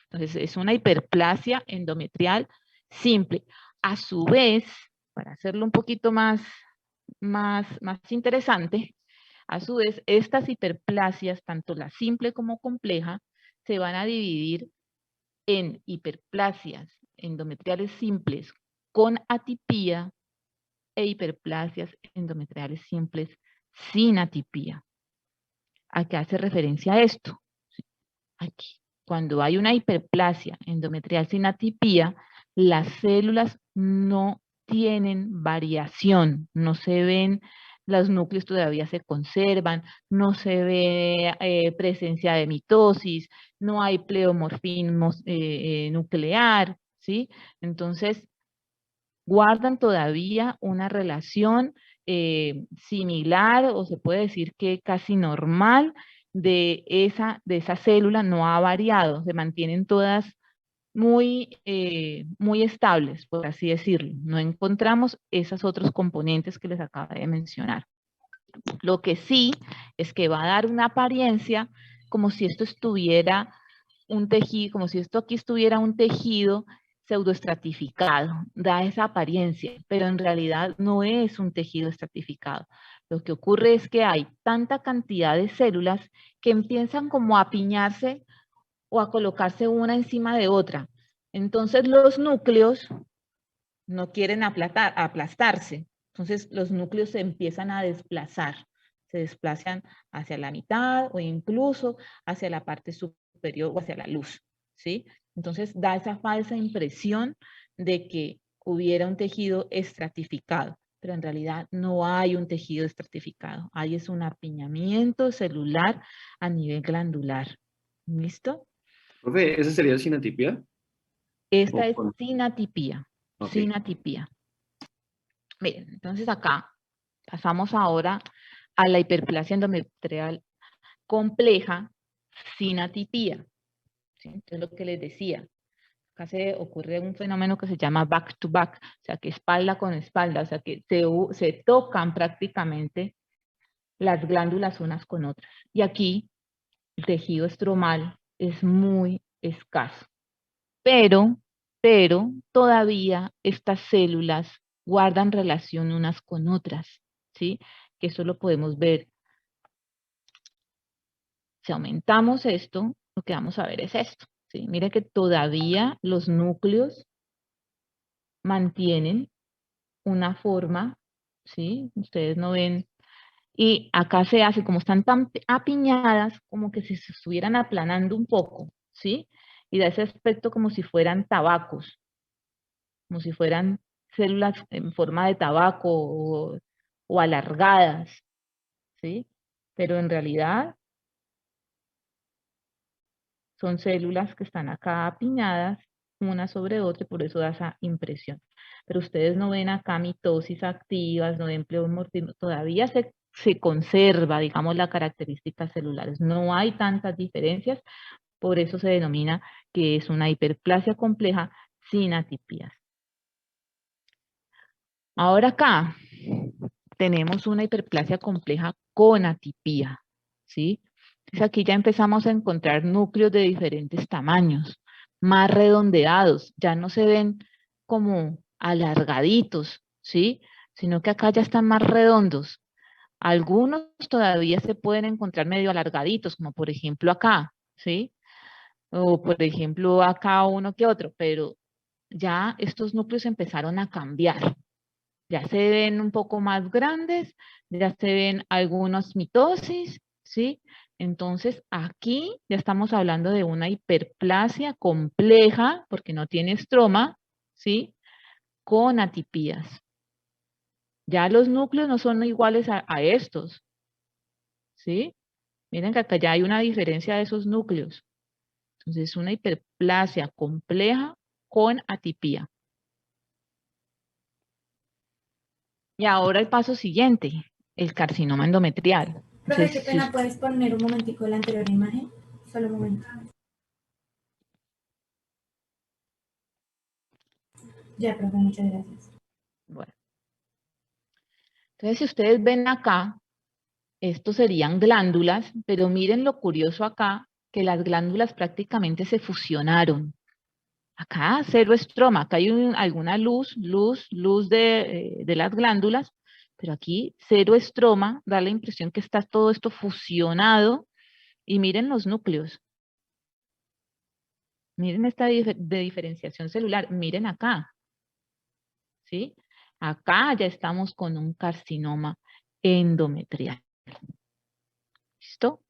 Entonces, es una hiperplasia endometrial simple. A su vez, para hacerlo un poquito más interesante, a su vez, estas hiperplasias, tanto la simple como compleja, se van a dividir en hiperplasias endometriales simples con atipía e hiperplasias endometriales simples sin atipía. ¿A qué hace referencia esto? Aquí. Cuando hay una hiperplasia endometrial sin atipía, las células no tienen variación, no se ven, los núcleos todavía se conservan, no se ve presencia de mitosis, no hay pleomorfismo nuclear, ¿sí? Entonces, guardan todavía una relación similar o se puede decir que casi normal de esa célula, no ha variado, se mantienen todas muy estables, por así decirlo. No encontramos esos otros componentes que les acabo de mencionar. Lo que sí es que va a dar una apariencia como si esto estuviera un tejido, como si esto aquí estuviera un tejido pseudoestratificado, da esa apariencia, pero en realidad no es un tejido estratificado. Lo que ocurre es que hay tanta cantidad de células que empiezan como a apiñarse o a colocarse una encima de otra. Entonces los núcleos no quieren aplastarse. Entonces los núcleos se empiezan a desplazar. Se desplazan hacia la mitad o incluso hacia la parte superior o hacia la luz, ¿sí? Entonces da esa falsa impresión de que hubiera un tejido estratificado, pero en realidad no hay un tejido estratificado. Hay es un apiñamiento celular a nivel glandular. ¿Listo? Profe, ¿esa sería sinatipia? Esta O es con- sinatipía. Ok. Sinatipía. Miren, entonces acá pasamos ahora a la hiperplasia endometrial compleja, sinatipía. ¿Sí? Entonces lo que les decía, acá se ocurre un fenómeno que se llama back to back, o sea que espalda con espalda, o sea que se tocan prácticamente las glándulas unas con otras. Y aquí el tejido estromal es muy escaso. Pero todavía estas células guardan relación unas con otras, ¿sí? Que eso lo podemos ver. Si aumentamos esto, lo que vamos a ver es esto, ¿sí? Mire que todavía los núcleos mantienen una forma, ¿sí? Ustedes no ven. Y acá se hace, como están tan apiñadas, como que si se estuvieran aplanando un poco, ¿sí? Y da ese aspecto como si fueran tabacos, como si fueran células en forma de tabaco o alargadas, ¿sí? Pero en realidad son células que están acá apiñadas una sobre otra y por eso da esa impresión. Pero ustedes no ven acá mitosis activas, no ven pleomorfismo, todavía se conserva, digamos, las características celulares. No hay tantas diferencias, por eso se denomina que es una hiperplasia compleja sin atipías. Ahora acá tenemos una hiperplasia compleja con atipía, ¿sí? Entonces aquí ya empezamos a encontrar núcleos de diferentes tamaños, más redondeados, ya no se ven como alargaditos, ¿sí? Sino que acá ya están más redondos. Algunos todavía se pueden encontrar medio alargaditos, como por ejemplo acá, ¿sí? O por ejemplo acá uno que otro, pero ya estos núcleos empezaron a cambiar. Ya se ven un poco más grandes, ya se ven algunos mitosis, ¿sí? Entonces, aquí ya estamos hablando de una hiperplasia compleja, porque no tiene estroma, ¿sí? Con atipías. Ya los núcleos no son iguales a estos, ¿sí? Miren que acá ya hay una diferencia de esos núcleos. Entonces, es una hiperplasia compleja con atipía. Y ahora el paso siguiente, el carcinoma endometrial. Profe, Entonces, qué pena, ¿puedes poner un momentico la anterior imagen? Solo un momento. Ya, profe, muchas gracias. bueno. Entonces, si ustedes ven acá, estos serían glándulas, pero miren lo curioso acá, que las glándulas prácticamente se fusionaron. Acá cero estroma, acá hay alguna luz de las glándulas, pero aquí cero estroma, da la impresión que está todo esto fusionado. Y miren los núcleos. Miren esta de diferenciación celular, miren acá, ¿sí? Acá ya estamos con un carcinoma endometrial. ¿Listo?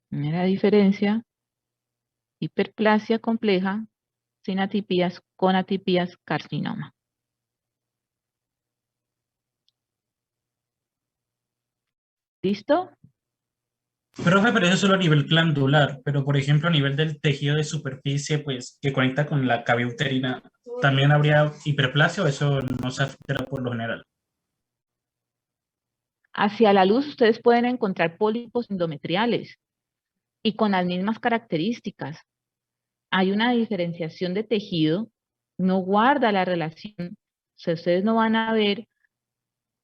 Mira la diferencia, hiperplasia compleja, sin atipías, con atipías, carcinoma. ¿Listo? Profe, pero eso es solo a nivel glandular, pero por ejemplo a nivel del tejido de superficie, pues que conecta con la cavidad uterina, ¿también habría hiperplasia o eso no se afecta por lo general? Hacia la luz ustedes pueden encontrar pólipos endometriales y con las mismas características. Hay una diferenciación de tejido, no guarda la relación, o sea, ustedes no van a ver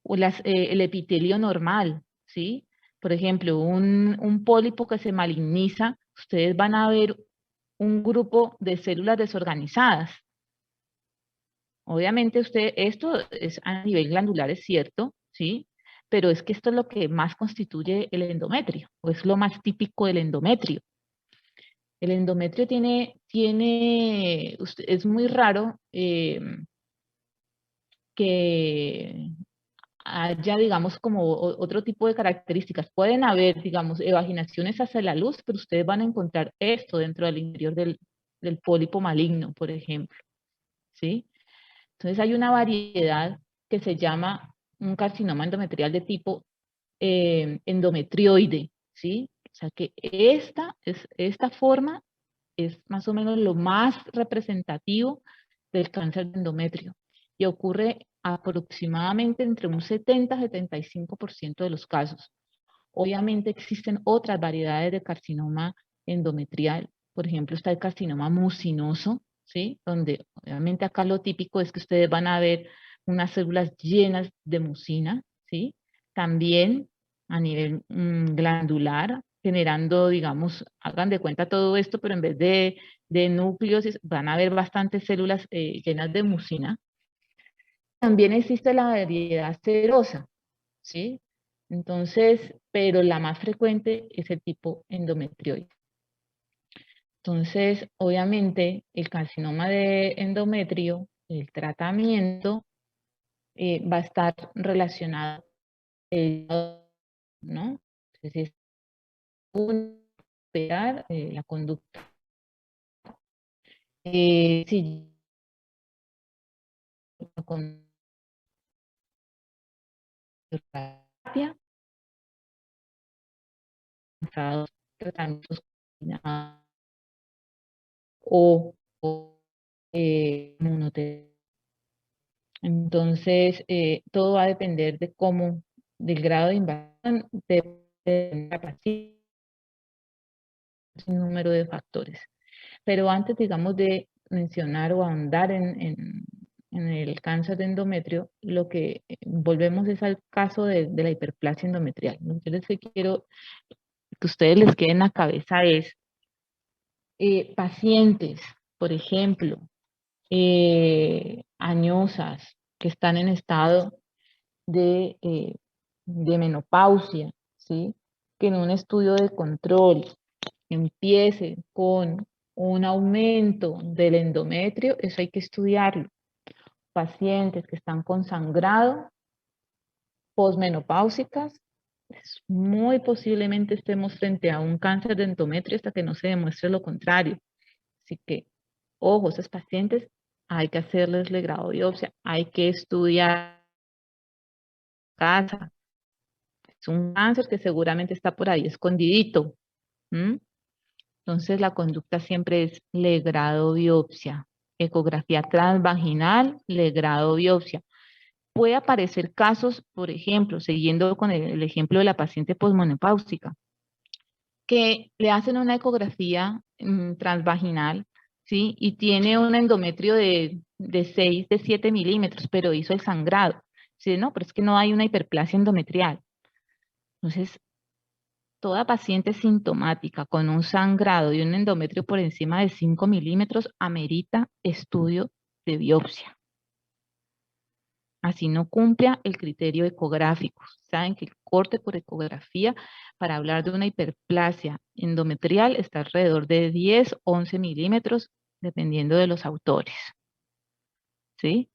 el epitelio normal, ¿sí? Por ejemplo, un pólipo que se maligniza, ustedes van a ver un grupo de células desorganizadas. Obviamente esto es a nivel glandular, es cierto, ¿sí? Pero es que esto es lo que más constituye el endometrio, o es lo más típico del endometrio. El endometrio es muy raro que haya, digamos, como otro tipo de características. Pueden haber, digamos, evaginaciones hacia la luz, pero ustedes van a encontrar esto dentro del interior del pólipo maligno, por ejemplo, ¿sí? Entonces hay una variedad que se llama un carcinoma endometrial de tipo endometrioide, ¿sí? O sea que esta forma es más o menos lo más representativo del cáncer de endometrio y ocurre aproximadamente entre un 70-75% de los casos. Obviamente existen otras variedades de carcinoma endometrial, por ejemplo está el carcinoma mucinoso, ¿sí? Donde obviamente acá lo típico es que ustedes van a ver unas células llenas de mucina, ¿sí? También a nivel glandular, generando, digamos, hagan de cuenta todo esto, pero en vez de núcleos van a ver bastantes células llenas de mucina. También existe la variedad serosa, ¿sí? Entonces, pero la más frecuente es el tipo endometrioide. Entonces, obviamente, el carcinoma de endometrio, el tratamiento va a estar relacionado, ¿no? Entonces, es operar la conducta. Si con terapia, tratamientos o inmunoterapia. Entonces, todo va a depender de cómo, del grado de invasión de la paciente, un número de factores. Pero antes, digamos, de mencionar o ahondar en el cáncer de endometrio, lo que volvemos es al caso de la hiperplasia endometrial. Lo que les quiero que ustedes les quede en la cabeza es pacientes, por ejemplo, añosas que están en estado de menopausia, ¿sí? Que en un estudio de control empiece con un aumento del endometrio, eso hay que estudiarlo. Pacientes que están con sangrado, posmenopáusicas, muy posiblemente estemos frente a un cáncer de endometrio hasta que no se demuestre lo contrario. Así que, ojo, esos pacientes hay que hacerles el grado de biopsia, hay que estudiar casa. Es un cáncer que seguramente está por ahí escondidito. Entonces la conducta siempre es legrado biopsia, ecografía transvaginal, legrado biopsia. Puede aparecer casos, por ejemplo, siguiendo con el ejemplo de la paciente posmenopáusica, que le hacen una ecografía transvaginal, ¿sí? Y tiene un endometrio de 6, de 7 milímetros, pero hizo el sangrado. ¿Sí? No, pero es que no hay una hiperplasia endometrial. Entonces, toda paciente sintomática con un sangrado y un endometrio por encima de 5 milímetros amerita estudio de biopsia. Así no cumpla el criterio ecográfico. Saben que el corte por ecografía para hablar de una hiperplasia endometrial está alrededor de 10, 11 milímetros, dependiendo de los autores. ¿Sí?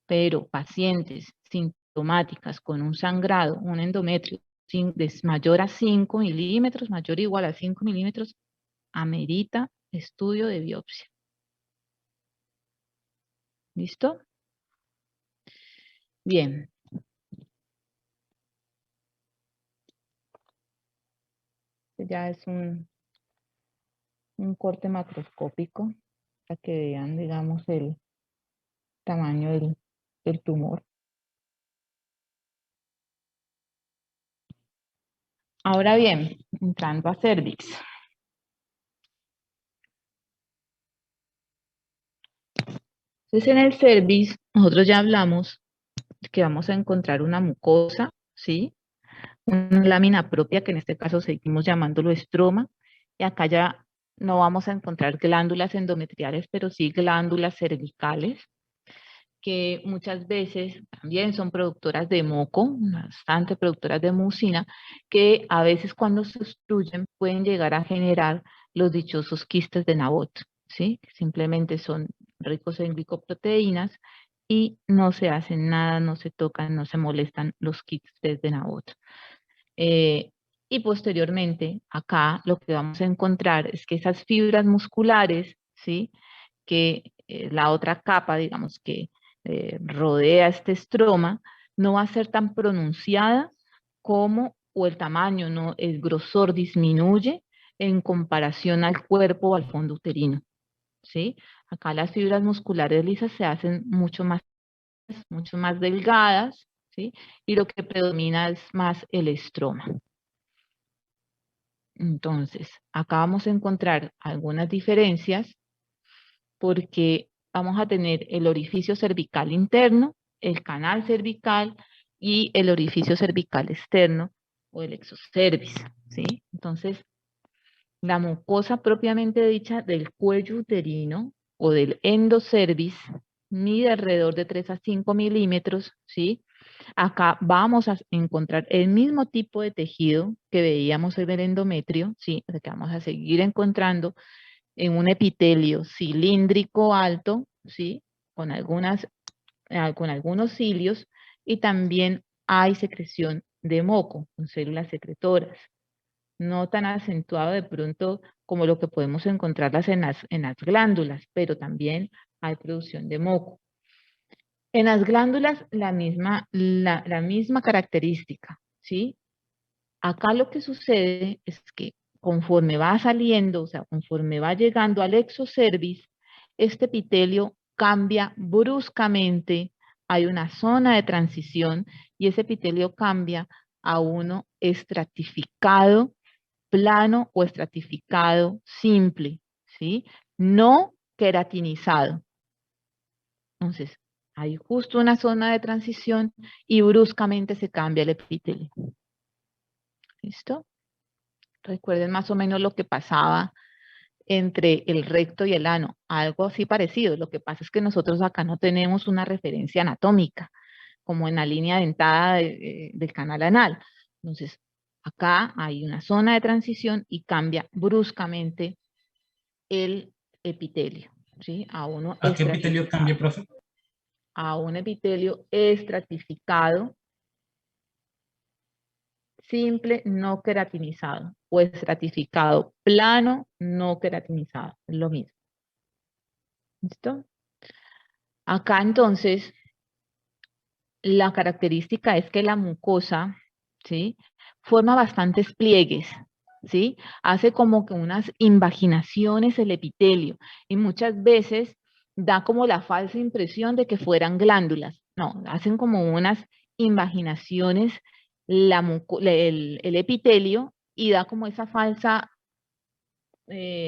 Pero pacientes sintomáticas con un sangrado, un endometrio mayor a 5 milímetros, mayor o igual a 5 milímetros, amerita estudio de biopsia. ¿Listo? Bien. Ya es un corte macroscópico para que vean, digamos, el tamaño del tumor. Ahora bien, entrando a cervix. Entonces, en el cervix, nosotros ya hablamos que vamos a encontrar una mucosa, ¿sí? Una lámina propia, que en este caso seguimos llamándolo estroma, y acá ya no vamos a encontrar glándulas endometriales, pero sí glándulas cervicales, que muchas veces también son productoras de moco, bastante productoras de mucina, que a veces cuando se obstruyen pueden llegar a generar los dichosos quistes de Nabot, ¿sí? Simplemente son ricos en glicoproteínas y no se hacen nada, no se tocan, no se molestan los quistes de Nabot. Y posteriormente, acá lo que vamos a encontrar es que esas fibras musculares, ¿sí? Que la otra capa, digamos, que rodea este estroma, no va a ser tan pronunciada como, o el tamaño, ¿no? El grosor disminuye en comparación al cuerpo o al fondo uterino, ¿sí? Acá las fibras musculares lisas se hacen mucho más delgadas, ¿sí? Y lo que predomina es más el estroma. Entonces, acá vamos a encontrar algunas diferencias porque vamos a tener el orificio cervical interno, el canal cervical y el orificio cervical externo o el exocervis, ¿sí? Entonces, la mucosa propiamente dicha del cuello uterino o del endocervis mide alrededor de 3 a 5 milímetros, ¿sí? Acá vamos a encontrar el mismo tipo de tejido que veíamos en el endometrio, ¿sí? O sea, que vamos a seguir encontrando en un epitelio cilíndrico alto, ¿sí? Con algunos cilios, y también hay secreción de moco con células secretoras. No tan acentuado de pronto como lo que podemos encontrarlas en las glándulas, pero también hay producción de moco. En las glándulas la misma característica, ¿sí? Acá lo que sucede es que conforme va saliendo, o sea, conforme va llegando al exocervis, este epitelio cambia bruscamente, hay una zona de transición y ese epitelio cambia a uno estratificado, plano o estratificado simple, ¿sí? No queratinizado. Entonces, hay justo una zona de transición y bruscamente se cambia el epitelio. ¿Listo? Recuerden más o menos lo que pasaba entre el recto y el ano, algo así parecido. Lo que pasa es que nosotros acá no tenemos una referencia anatómica, como en la línea dentada del canal anal. Entonces, acá hay una zona de transición y cambia bruscamente el epitelio, ¿sí? ¿A qué epitelio cambia, profe? A un epitelio estratificado, simple, no queratinizado, o estratificado, plano, no queratinizado, es lo mismo. ¿Listo? Acá entonces, la característica es que la mucosa, ¿sí? Forma bastantes pliegues, ¿sí? Hace como que unas invaginaciones el epitelio y muchas veces da como la falsa impresión de que fueran glándulas. No, hacen como unas invaginaciones el epitelio y da como esa falsa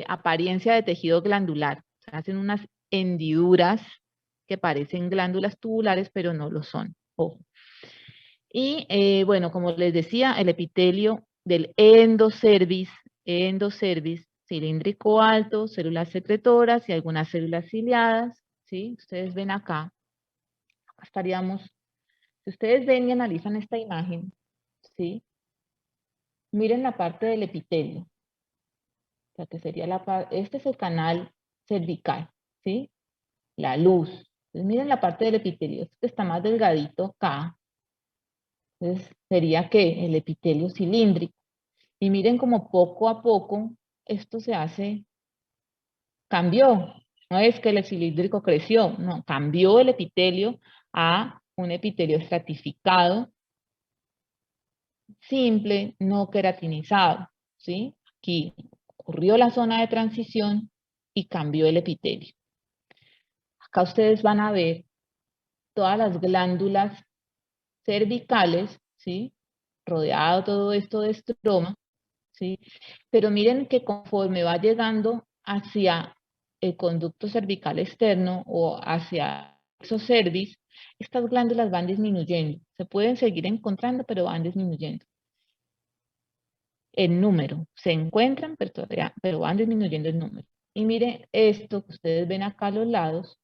apariencia de tejido glandular. O sea, hacen unas hendiduras que parecen glándulas tubulares, pero no lo son. Ojo. Y bueno, como les decía, el epitelio del endocervis cilíndrico alto, células secretoras y algunas células ciliadas, ¿sí? Ustedes ven acá estaríamos, si ustedes ven y analizan esta imagen, ¿sí? Miren la parte del epitelio, o sea, que sería este es el canal cervical, ¿sí? La luz. Entonces, miren la parte del epitelio, este que está más delgadito acá, entonces sería que el epitelio cilíndrico. Y miren como poco a poco esto cambió. No es que el cilíndrico creció, no, cambió el epitelio a un epitelio estratificado, simple, no queratinizado, ¿sí? Aquí ocurrió la zona de transición y cambió el epitelio. Acá ustedes van a ver todas las glándulas cervicales, ¿sí? Rodeado todo esto de estroma, ¿sí? Pero miren que conforme va llegando hacia el conducto cervical externo o hacia exocervis, estas glándulas van disminuyendo. Se pueden seguir encontrando, pero van disminuyendo. En número, se encuentran, pero van disminuyendo el número. Y miren, esto que ustedes ven acá a los lados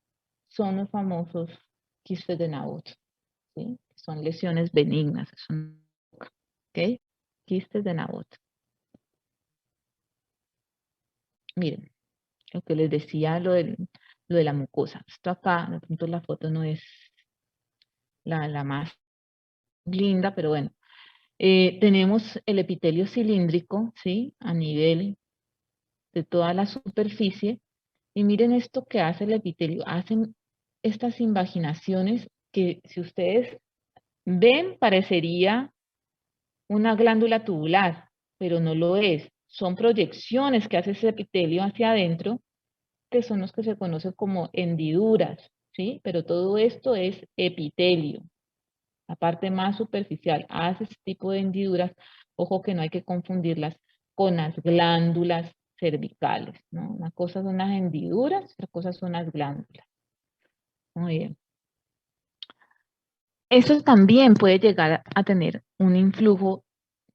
son los famosos quistes de Nabot, ¿sí? Son lesiones benignas, ¿ok? Quistes de Nabot. Miren, lo que les decía, lo de la mucosa. Esto acá, de pronto la foto no es la más linda, pero bueno. Tenemos el epitelio cilíndrico, ¿sí? A nivel de toda la superficie. Y miren esto que hace el epitelio. Hacen estas invaginaciones que, si ustedes ven, parecería una glándula tubular, pero no lo es. Son proyecciones que hace ese epitelio hacia adentro, que son los que se conocen como hendiduras, ¿sí? Pero todo esto es epitelio. La parte más superficial hace este tipo de hendiduras. Ojo que no hay que confundirlas con las glándulas cervicales, ¿no? Una cosa son las hendiduras, otra cosa son las glándulas. Muy bien. Eso también puede llegar a tener un influjo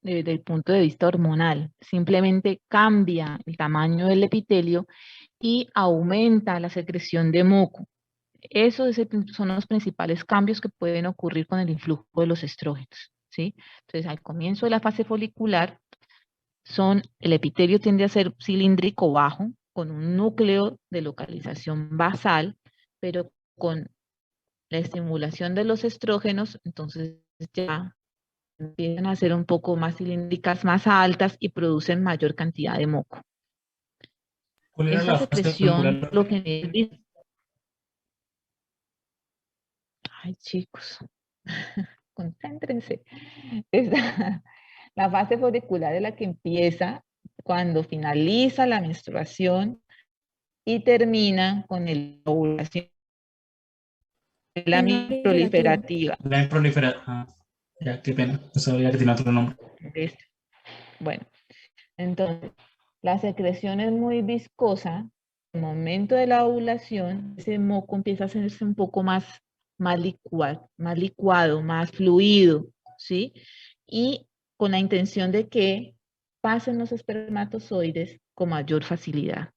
desde el punto de vista hormonal. Simplemente cambia el tamaño del epitelio y aumenta la secreción de moco. Esos son los principales cambios que pueden ocurrir con el influjo de los estrógenos, ¿sí? Entonces, al comienzo de la fase folicular, el epitelio tiende a ser cilíndrico bajo, con un núcleo de localización basal, pero con la estimulación de los estrógenos, entonces ya empiezan a ser un poco más cilíndricas, más altas y producen mayor cantidad de moco. ¿Cuál era Esa la fase secreción folicular? lo genera... Ay, chicos, concéntrense. La fase folicular es la que empieza cuando finaliza la menstruación y termina con la ovulación, la Proliferativa. proliferativa. La proliferación. Ya, qué pena. No sabía que tenía otro nombre. ¿Listo? Bueno, entonces, la secreción es muy viscosa. En el momento de la ovulación, ese moco empieza a hacerse un poco más licuado, más fluido, ¿sí? Y con la intención de que pasen los espermatozoides con mayor facilidad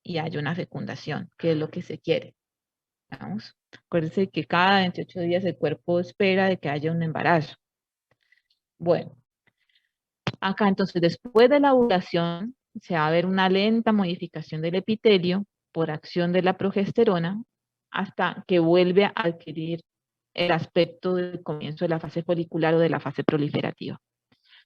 y haya una fecundación, que es lo que se quiere. Vamos. Acuérdense que cada 28 días el cuerpo espera de que haya un embarazo. Bueno, acá entonces después de la ovulación se va a ver una lenta modificación del epitelio por acción de la progesterona hasta que vuelve a adquirir el aspecto del comienzo de la fase folicular o de la fase proliferativa.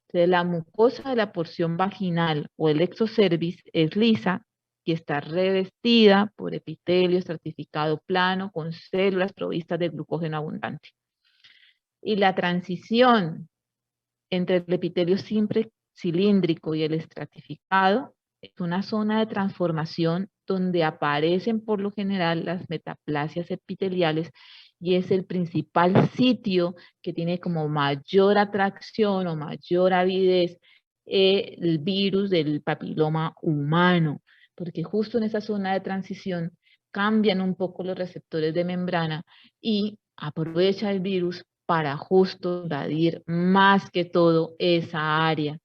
Entonces, la mucosa de la porción vaginal o el exocervix es lisa y está revestida por epitelio estratificado plano con células provistas de glucógeno abundante. Y la transición entre el epitelio simple cilíndrico y el estratificado es una zona de transformación donde aparecen por lo general las metaplasias epiteliales y es el principal sitio que tiene como mayor atracción o mayor avidez el virus del papiloma humano, porque justo en esa zona de transición cambian un poco los receptores de membrana y aprovecha el virus para justo invadir más que todo esa área.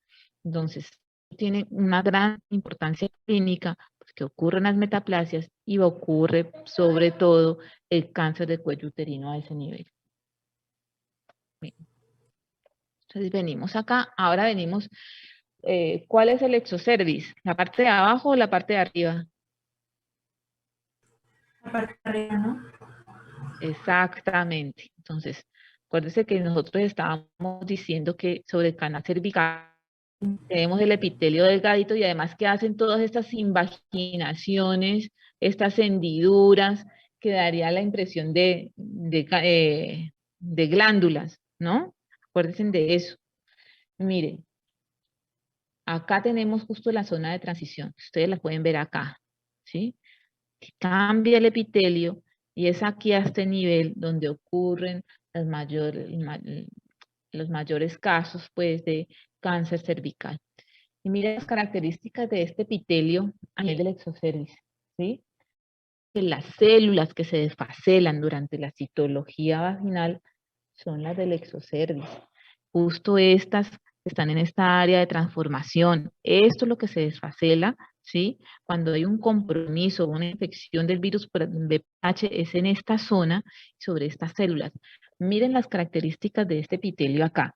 Entonces, tiene una gran importancia clínica porque ocurren las metaplasias y ocurre sobre todo el cáncer de cuello uterino a ese nivel. Bien. Entonces venimos acá, ahora venimos, ¿cuál es el exocervix? ¿La parte de abajo o la parte de arriba? La parte de arriba, ¿no? Exactamente. Entonces, acuérdense que nosotros estábamos diciendo que sobre el canal cervical tenemos el epitelio delgadito y además que hacen todas estas invaginaciones, estas hendiduras, que daría la impresión de glándulas, ¿no? Acuérdense de eso. Miren, acá tenemos justo la zona de transición. Ustedes la pueden ver acá, ¿sí? Que cambia el epitelio y es aquí a este nivel donde ocurren los mayores casos, pues, de cáncer cervical. Y mira las características de este epitelio a nivel del exocervix, ¿sí? Que las células que se desfacelan durante la citología vaginal son las del exocervix. Justo estas están en esta área de transformación. Esto es lo que se desfacela, ¿sí? Cuando hay un compromiso, una infección del virus por VPH, es en esta zona, sobre estas células. Miren las características de este epitelio acá.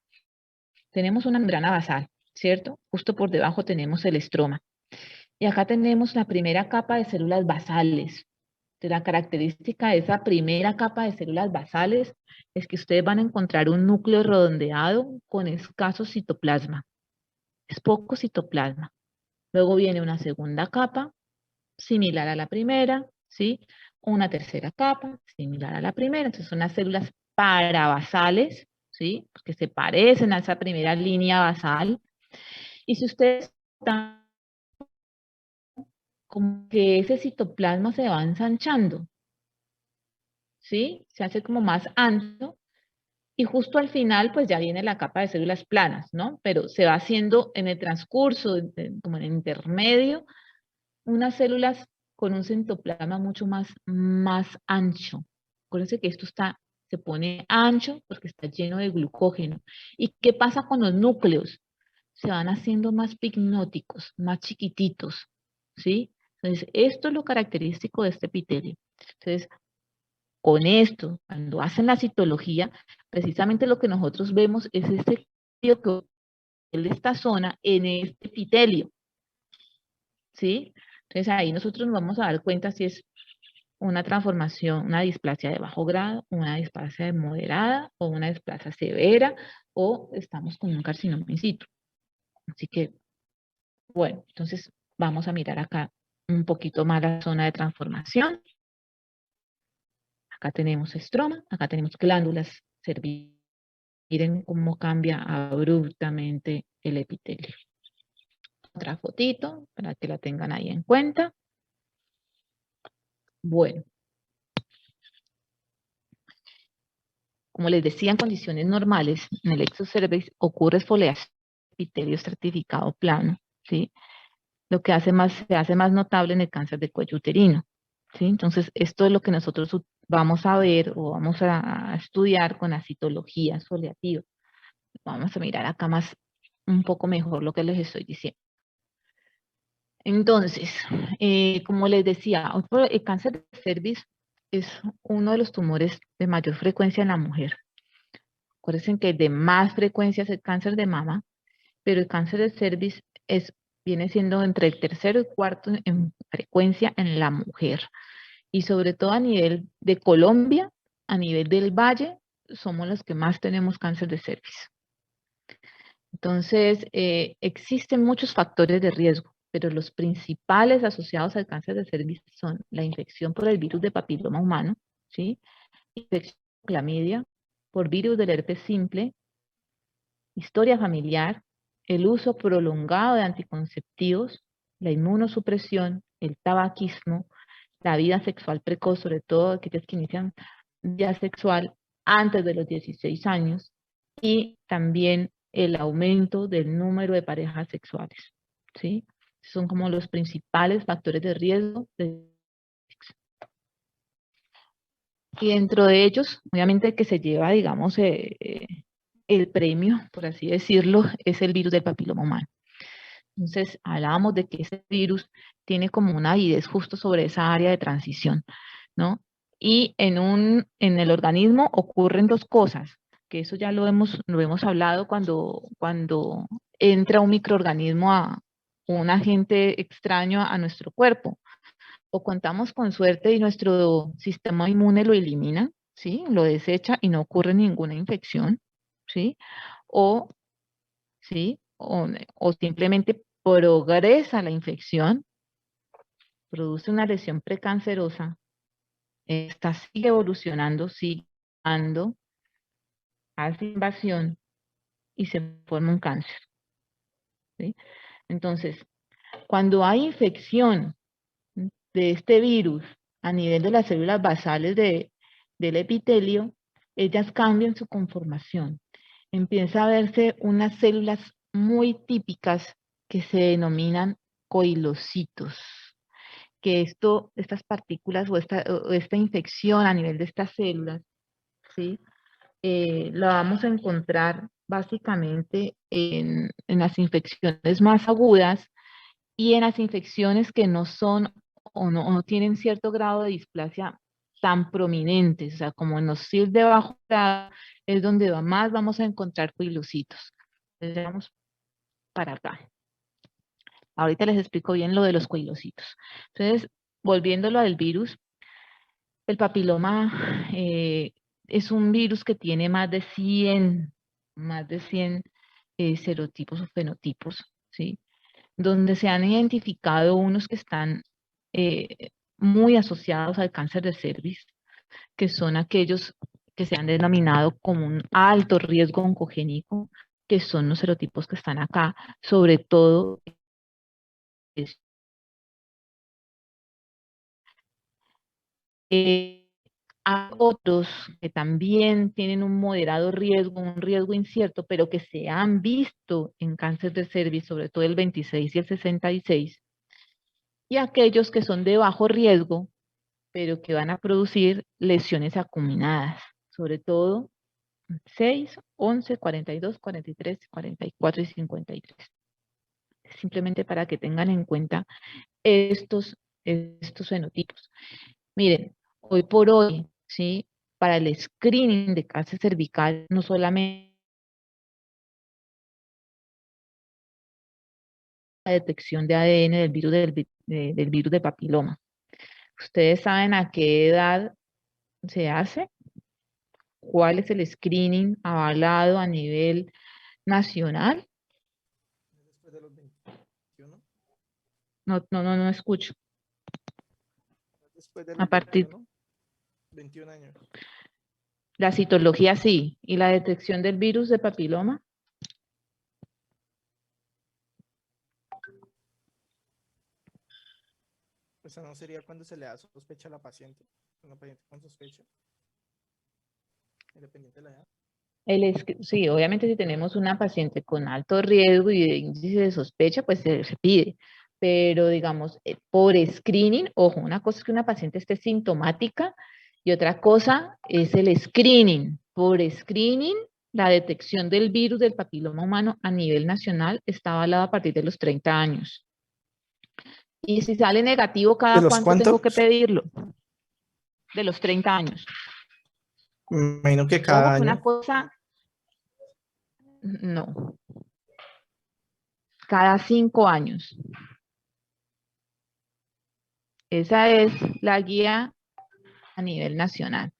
Tenemos una membrana basal, ¿cierto? Justo por debajo tenemos el estroma. Y acá tenemos la primera capa de células basales. La característica de esa primera capa de células basales es que ustedes van a encontrar un núcleo redondeado con escaso citoplasma. Es poco citoplasma. Luego viene una segunda capa, similar a la primera, ¿sí? Una tercera capa, similar a la primera. Entonces son las células parabasales, ¿sí? Que se parecen a esa primera línea basal. Y si ustedes están como que ese citoplasma se va ensanchando, ¿sí? Se hace como más ancho y justo al final pues ya viene la capa de células planas, ¿no? Pero se va haciendo en el transcurso, como en el intermedio, unas células con un citoplasma mucho más ancho. Acuérdense que esto se pone ancho porque está lleno de glucógeno. ¿Y qué pasa con los núcleos? Se van haciendo más pignóticos, más chiquititos, ¿sí? Entonces, esto es lo característico de este epitelio. Entonces, con esto, cuando hacen la citología, precisamente lo que nosotros vemos es este epitelio que de esta zona en este epitelio, ¿sí? Entonces, ahí nosotros nos vamos a dar cuenta si es una transformación, una displasia de bajo grado, una displasia de moderada, o una displasia severa, o estamos con un carcinoma in situ. Así que, bueno, entonces vamos a mirar acá un poquito más la zona de transformación. Acá tenemos estroma, acá tenemos glándulas cervicales. Miren cómo cambia abruptamente el epitelio. Otra fotito para que la tengan ahí en cuenta. Bueno, como les decía, en condiciones normales, en el exocervix ocurre esfoliación del epitelio estratificado plano, ¿sí? Lo que se hace más notable en el cáncer de cuello uterino, ¿sí? Entonces, esto es lo que nosotros vamos a ver o vamos a estudiar con la citología esfoliativa. Vamos a mirar acá un poco mejor lo que les estoy diciendo. Entonces, como les decía, el cáncer de cervix es uno de los tumores de mayor frecuencia en la mujer. Acuérdense que de más frecuencia es el cáncer de mama, pero el cáncer de cervix viene siendo entre el tercero y cuarto en frecuencia en la mujer. Y sobre todo a nivel de Colombia, a nivel del valle, somos los que más tenemos cáncer de cervix. Entonces, existen muchos factores de riesgo, pero los principales asociados al cáncer de cervix son la infección por el virus de papiloma humano, ¿sí? Infección por clamidia, por virus del herpes simple, historia familiar, el uso prolongado de anticonceptivos, la inmunosupresión, el tabaquismo, la vida sexual precoz, sobre todo aquellas que inician vida sexual antes de los 16 años, y también el aumento del número de parejas sexuales, ¿sí? Son como los principales factores de riesgo. Y dentro de ellos, obviamente el que se lleva, digamos, el premio, por así decirlo, es el virus del papiloma humano. Entonces, hablábamos de que ese virus tiene como una avidez justo sobre esa área de transición, ¿no? Y en el organismo ocurren dos cosas, que eso ya lo hemos hablado cuando entra un microorganismo un agente extraño a nuestro cuerpo. O contamos con suerte y nuestro sistema inmune lo elimina, ¿sí? Lo desecha y no ocurre ninguna infección, ¿sí? O, ¿sí? O simplemente progresa la infección, produce una lesión precancerosa, sigue evolucionando, sigue dando, hace invasión y se forma un cáncer, ¿sí? Entonces, cuando hay infección de este virus a nivel de las células basales del epitelio, ellas cambian su conformación. Empieza a verse unas células muy típicas que se denominan coilocitos, que estas partículas o esta infección a nivel de estas células, ¿sí? La vamos a encontrar básicamente en las infecciones más agudas y en las infecciones que no son o no tienen cierto grado de displasia tan prominentes, o sea, como en los CIL de bajo grado, es donde más vamos a encontrar coilocitos. Entonces, vamos para acá. Ahorita les explico bien lo de los coilocitos. Entonces, volviendo a lo del virus, el papiloma es un virus que tiene más de 100 serotipos o fenotipos, ¿sí? Donde se han identificado unos que están muy asociados al cáncer de cervix, que son aquellos que se han denominado como un alto riesgo oncogénico, que son los serotipos que están acá, sobre todo hay otros que también tienen un moderado riesgo, un riesgo incierto, pero que se han visto en cáncer de cervix, sobre todo el 26 y el 66, y aquellos que son de bajo riesgo, pero que van a producir lesiones acuminadas, sobre todo 6, 11, 42, 43, 44 y 53. Simplemente para que tengan en cuenta estos fenotipos. Miren, hoy por hoy, ¿sí? Para el screening de cáncer cervical, no solamente la detección de ADN del virus de papiloma. ¿Ustedes saben a qué edad se hace? ¿Cuál es el screening avalado a nivel nacional? Después de los 21. No escucho. Después de A los partir 21 años. la citología sí, y la detección del virus de papiloma. Pues no sería cuando se le da sospecha a la paciente. Una paciente con sospecha. Independiente de la edad. Sí, obviamente si tenemos una paciente con alto riesgo y de índice de sospecha, pues se pide. Pero digamos, por screening, ojo, una cosa es que una paciente esté sintomática y otra cosa es el screening. Por screening, la detección del virus del papiloma humano a nivel nacional está avalada a partir de los 30 años. Y si sale negativo, ¿De ¿cada los cuánto cuánto? tengo que pedirlo? De los 30 años. Me imagino que Ojo, cada que una año. cosa, no, cada 5 años. Esa es la guía a nivel nacional.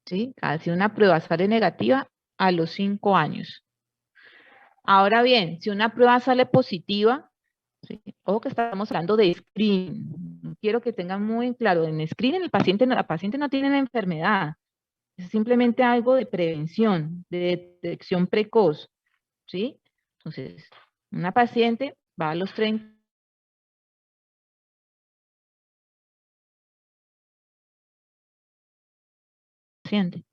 ¿Sí? Si una prueba sale negativa, a los 5 años. Ahora bien, si una prueba sale positiva, ¿sí? Ojo que estamos hablando de screening. Quiero que tengan muy claro, en screening la paciente no tiene la enfermedad. Es simplemente algo de prevención, de detección precoz. ¿Sí? Entonces, una paciente va a los 30. Paciente.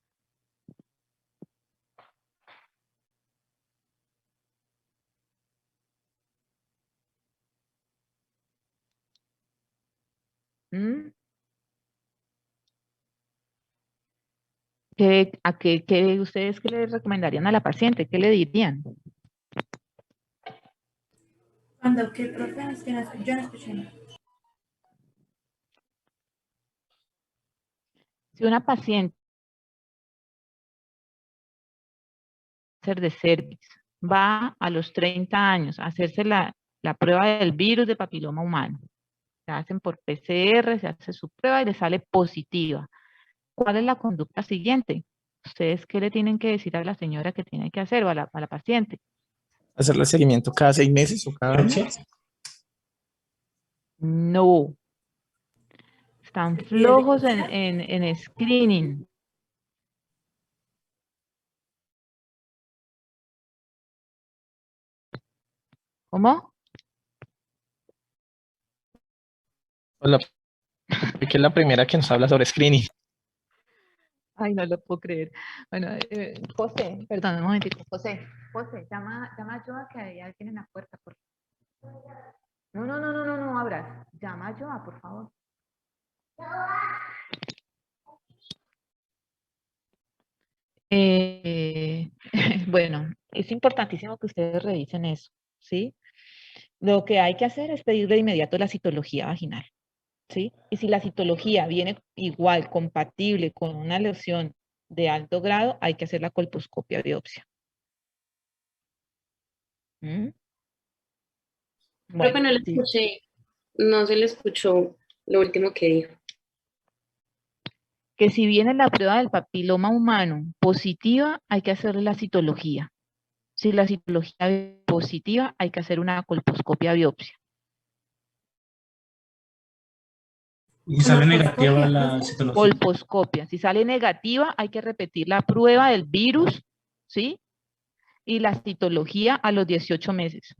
¿Mm? ¿Ustedes qué le recomendarían a la paciente? ¿Qué le dirían? Cuando que profe, es que yo no escuché nada. Si una paciente de cervix va a los 30 años a hacerse la prueba del virus de papiloma humano, se hacen por PCR, se hace su prueba y le sale positiva. ¿Cuál es la conducta siguiente? ¿Ustedes qué le tienen que decir a la señora que tiene que hacer o a la paciente? Hacerle seguimiento cada 6 meses o cada año. ¿Biopsia? No. Están ¿Se pide flojos biopsia? en screening. ¿Cómo? Hola, que es la primera que nos habla sobre screening. Ay, no lo puedo creer. Bueno, José, perdón, un momentito. José, llama a Joa que hay alguien en la puerta, por favor. No abras. Llama a Joa, por favor. Bueno, es importantísimo que ustedes revisen eso, ¿sí? Lo que hay que hacer es pedir de inmediato la citología vaginal, ¿sí? Y si la citología viene igual, compatible con una lesión de alto grado, hay que hacer la colposcopia biopsia. ¿Mm? Profe, no le sí. escuché, no se le escuchó lo último que dijo. Que si viene la prueba del papiloma humano positiva, hay que hacerle la citología. Si la citología es positiva, hay que hacer una colposcopia biopsia. Y sale negativa Colposcopia, la profe. citología. Colposcopia. Si sale negativa, hay que repetir la prueba del virus, ¿sí? Y la citología a los 18 meses.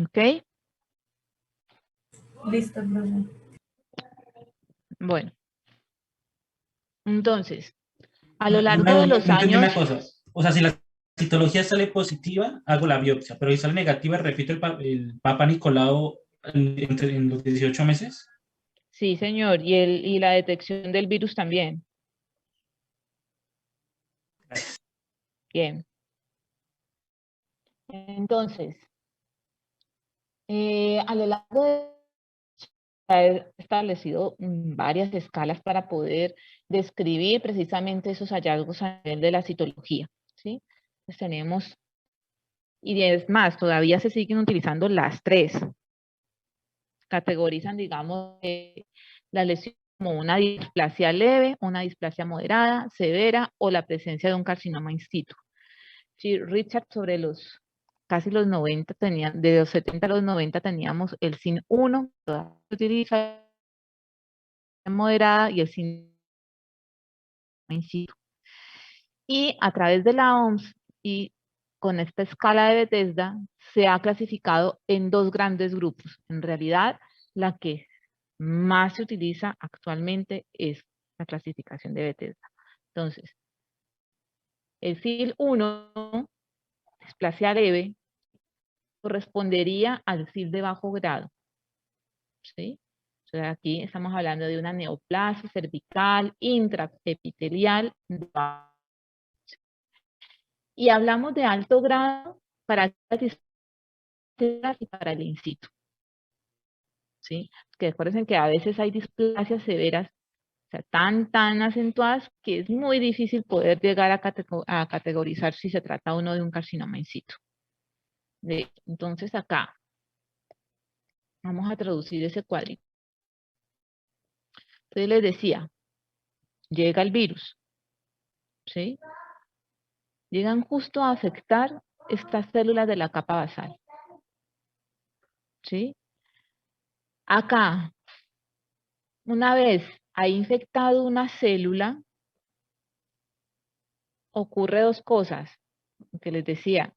¿Ok? Listo, profe. Bueno. Entonces, a lo No, largo de los no entendí una años, cosa. O sea, si la citología sale positiva, hago la biopsia, pero si sale negativa, repito el Papa Nicolau en los 18 meses. sí, señor, y la detección del virus también. Bien. Entonces, a lo largo de se ha establecido varias escalas para poder describir precisamente esos hallazgos a nivel de la citología, ¿sí? Pues tenemos, y es más, todavía se siguen utilizando las tres. Categorizan, digamos, la lesión como una displasia leve, una displasia moderada, severa o la presencia de un carcinoma in situ. Sí, Richard, sobre los casi los 90 tenían, de los 70 a los 90 teníamos el SIN-1, todavía se utiliza moderada y el SIN in situ. Y a través de la OMS y con esta escala de Bethesda se ha clasificado en dos grandes grupos. En realidad, la que más se utiliza actualmente es la clasificación de Bethesda. Entonces, el SIL-1, displasia leve, correspondería al SIL de bajo grado, ¿sí? O sea, aquí estamos hablando de una neoplasia cervical intraepitelial. Y hablamos de alto grado para y para el in situ, ¿sí? Que recuerden que a veces hay displasias severas, o sea, tan acentuadas que es muy difícil poder llegar a categorizar si se trata o no de un carcinoma in situ. Entonces acá vamos a traducir ese cuadrito. Entonces les decía, llega el virus, ¿sí? Llegan justo a afectar estas células de la capa basal, ¿sí? Acá, una vez ha infectado una célula, ocurre dos cosas, que les decía,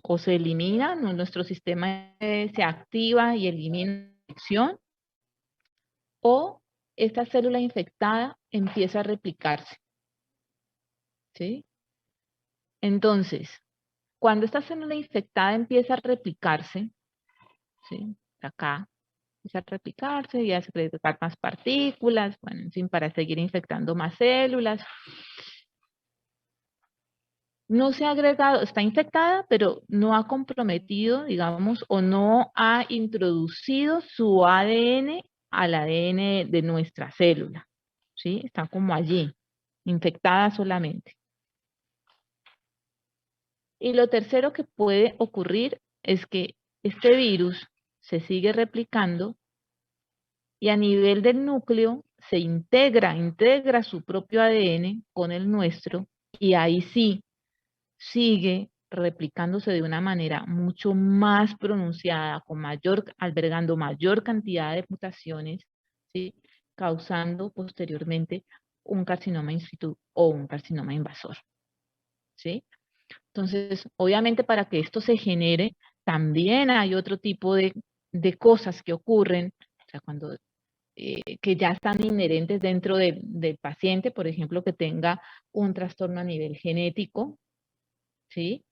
o se elimina, nuestro sistema se activa y elimina la infección, o esta célula infectada empieza a replicarse, ¿sí? Entonces, cuando esta célula infectada empieza a replicarse, ¿sí? Acá empieza a replicarse y a secretar más partículas, bueno, en fin, para seguir infectando más células. No se ha agregado, está infectada, pero no ha comprometido, digamos, o no ha introducido su ADN al ADN de nuestra célula, ¿sí? Está como allí, infectada solamente. Y lo tercero que puede ocurrir es que este virus se sigue replicando y a nivel del núcleo se integra su propio ADN con el nuestro y ahí sí sigue replicándose de una manera mucho más pronunciada, albergando mayor cantidad de mutaciones, ¿sí? Causando posteriormente un carcinoma in situ o un carcinoma invasor, ¿sí? Entonces, obviamente para que esto se genere, también hay otro tipo de cosas que ocurren, o sea, que ya están inherentes dentro del paciente, por ejemplo, que tenga un trastorno a nivel genético, ¿sí?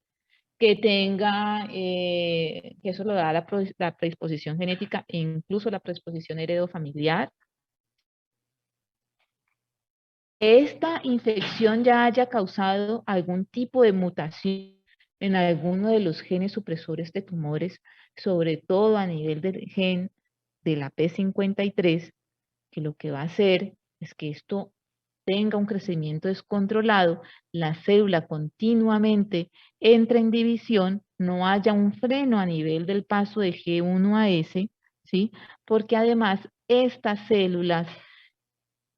Que tenga, que eso lo da la predisposición genética e incluso la predisposición heredofamiliar. Esta infección ya haya causado algún tipo de mutación en alguno de los genes supresores de tumores, sobre todo a nivel del gen de la P53, que lo que va a hacer es que esto tenga un crecimiento descontrolado, la célula continuamente entra en división, no haya un freno a nivel del paso de G1 a S, ¿sí? Porque además estas células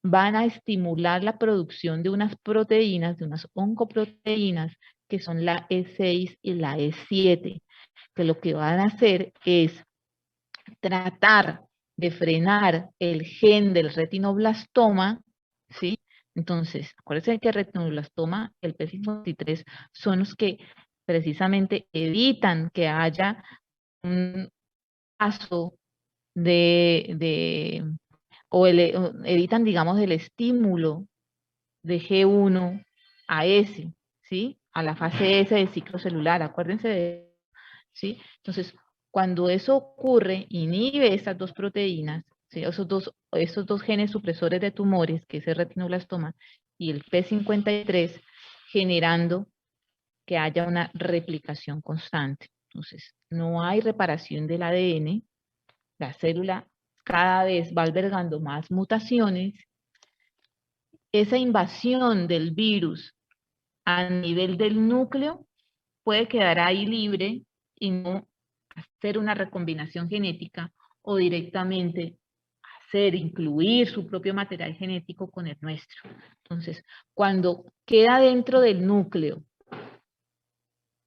van a estimular la producción de unas proteínas, de unas oncoproteínas, que son la E6 y la E7, que lo que van a hacer es tratar de frenar el gen del retinoblastoma, ¿sí? Entonces, acuérdense que el retinoblastoma, el P53, son los que precisamente evitan que haya un paso o evitan, digamos, el estímulo de G1 a S, ¿sí? A la fase S del ciclo celular, acuérdense de eso, ¿sí? Entonces, cuando eso ocurre, inhibe estas dos proteínas, ¿sí? Esos dos genes supresores de tumores, que es el retinoblastoma y el P53, generando que haya una replicación constante. Entonces, no hay reparación del ADN, la célula cada vez va albergando más mutaciones, esa invasión del virus a nivel del núcleo puede quedar ahí libre y no hacer una recombinación genética o directamente incluir su propio material genético con el nuestro. Entonces, cuando queda dentro del núcleo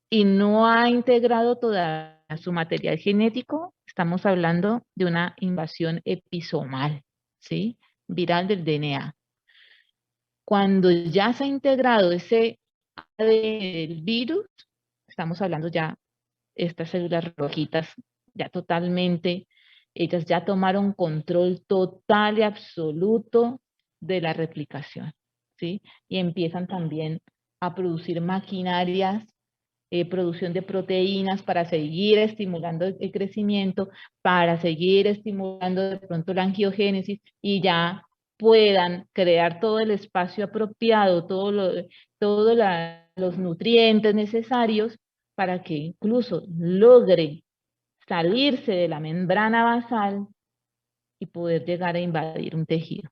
y no ha integrado toda su material genético, estamos hablando de una invasión episomal, ¿sí? Viral del DNA. Cuando ya se ha integrado ese ADN del virus, estamos hablando ya estas células rojitas, ya totalmente, ellas ya tomaron control total y absoluto de la replicación, ¿sí? Y empiezan también a producir maquinarias, producción de proteínas para seguir estimulando el crecimiento, para seguir estimulando de pronto la angiogénesis y ya puedan crear todo el espacio apropiado, todos los nutrientes necesarios para que incluso logre salirse de la membrana basal y poder llegar a invadir un tejido.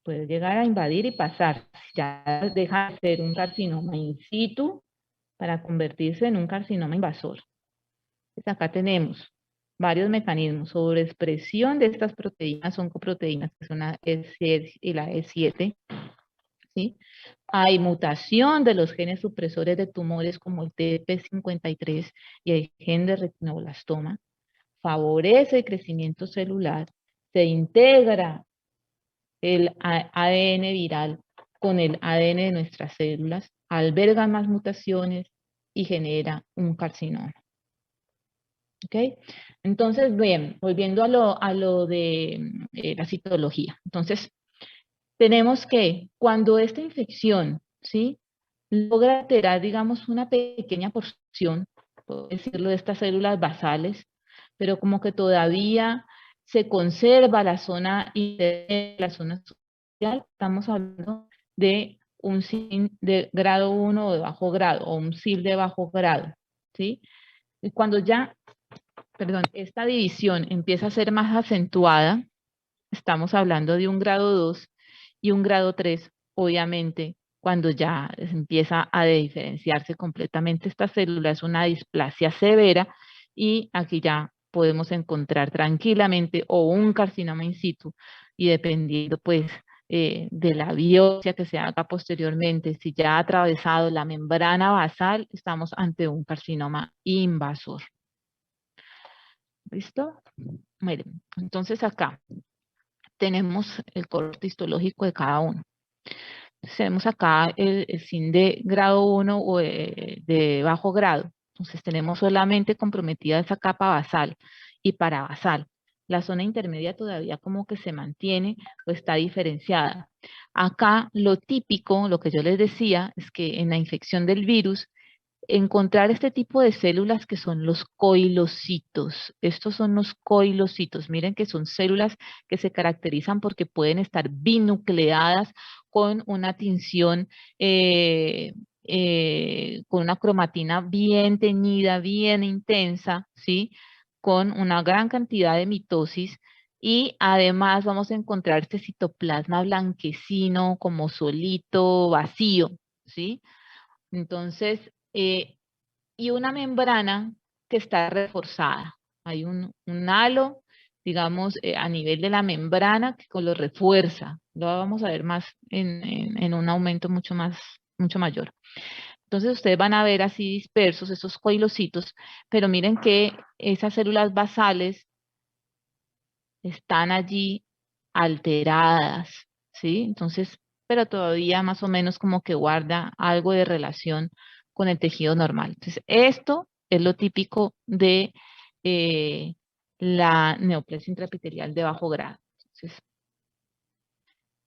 Puede llegar a invadir y pasar. Ya deja de ser un carcinoma in situ para convertirse en un carcinoma invasor. Entonces acá tenemos varios mecanismos: sobreexpresión de estas proteínas, oncoproteínas, que son la E6 y la E7, ¿sí? Hay mutación de los genes supresores de tumores como el TP53 y el gen de retinoblastoma. Favorece el crecimiento celular, se integra el ADN viral con el ADN de nuestras células, alberga más mutaciones y genera un carcinoma. ¿Ok? Entonces, bien, volviendo a lo de la citología. Entonces, tenemos que cuando esta infección, ¿sí?, logra alterar, digamos, una pequeña porción, puedo decirlo, de estas células basales, pero como que todavía se conserva la zona interna, la zona social, estamos hablando de un SIL de grado 1 o de bajo grado, o un SIL de bajo grado, ¿sí? Y cuando ya, perdón, esta división empieza a ser más acentuada, estamos hablando de un grado 2 y un grado 3, obviamente, cuando ya empieza a diferenciarse completamente esta célula, es una displasia severa y aquí ya podemos encontrar tranquilamente o un carcinoma in situ y dependiendo pues de la biopsia que se haga posteriormente, si ya ha atravesado la membrana basal, estamos ante un carcinoma invasor. ¿Listo? Miren, entonces acá tenemos el corte histológico de cada uno. Tenemos acá el SIN de grado 1 o de bajo grado. Entonces tenemos solamente comprometida esa capa basal y parabasal. La zona intermedia todavía como que se mantiene o está diferenciada. Acá lo típico, lo que yo les decía, es que en la infección del virus, encontrar este tipo de células que son los coilocitos. Estos son los coilocitos. Miren que son células que se caracterizan porque pueden estar binucleadas con una tinción, con una cromatina bien teñida, bien intensa, ¿sí? Con una gran cantidad de mitosis Y además vamos a encontrar este citoplasma blanquecino como solito, vacío, ¿sí? Entonces, y una membrana que está reforzada. Hay un halo, digamos, a nivel de la membrana que lo refuerza. Lo vamos a ver más en un aumento mucho mayor. Entonces ustedes van a ver así dispersos esos coilocitos, pero miren que esas células basales están allí alteradas, ¿sí? Entonces, pero todavía más o menos como que guarda algo de relación con el tejido normal. Entonces, esto es lo típico de la neoplasia intraepitelial de bajo grado. Entonces,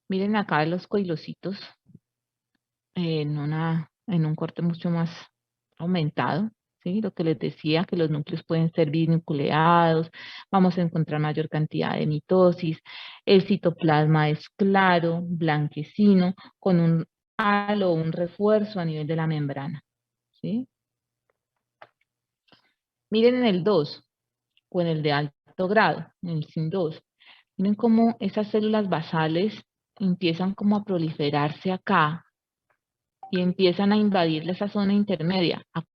miren acá los coilocitos en un corte mucho más aumentado, ¿sí? Lo que les decía, que los núcleos pueden ser binucleados, vamos a encontrar mayor cantidad de mitosis, el citoplasma es claro, blanquecino, con un halo o un refuerzo a nivel de la membrana, ¿sí? Miren en el 2, o en el de alto grado, en el SIN2, miren cómo esas células basales empiezan como a proliferarse acá, y empiezan a invadir esa zona intermedia. Acá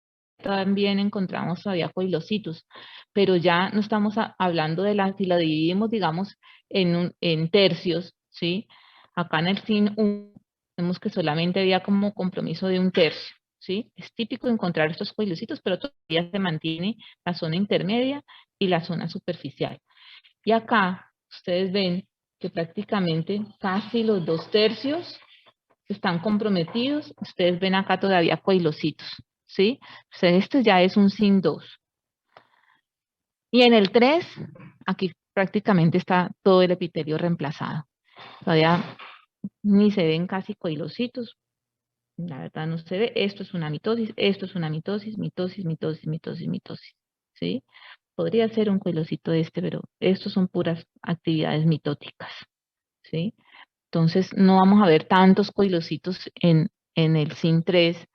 también encontramos todavía coilocitos, pero ya no estamos hablando de si la dividimos, digamos, en tercios, ¿sí? Acá en el SIN1 vemos que solamente había como compromiso de un tercio, ¿sí? Es típico encontrar estos coilocitos, pero todavía se mantiene la zona intermedia y la zona superficial. Y acá ustedes ven que prácticamente casi los 2/3 están comprometidos. Ustedes ven acá todavía coilocitos, ¿sí? Entonces, esto ya es un SIN2. Y en el 3, aquí prácticamente está todo el epitelio reemplazado. Todavía ni se ven casi coilocitos. La verdad no se ve. Esto es una mitosis, esto es una mitosis, mitosis, mitosis, mitosis, mitosis, ¿sí? Podría ser un coilocito pero estos son puras actividades mitóticas, ¿sí? Entonces, no vamos a ver tantos coilocitos en el SIN3,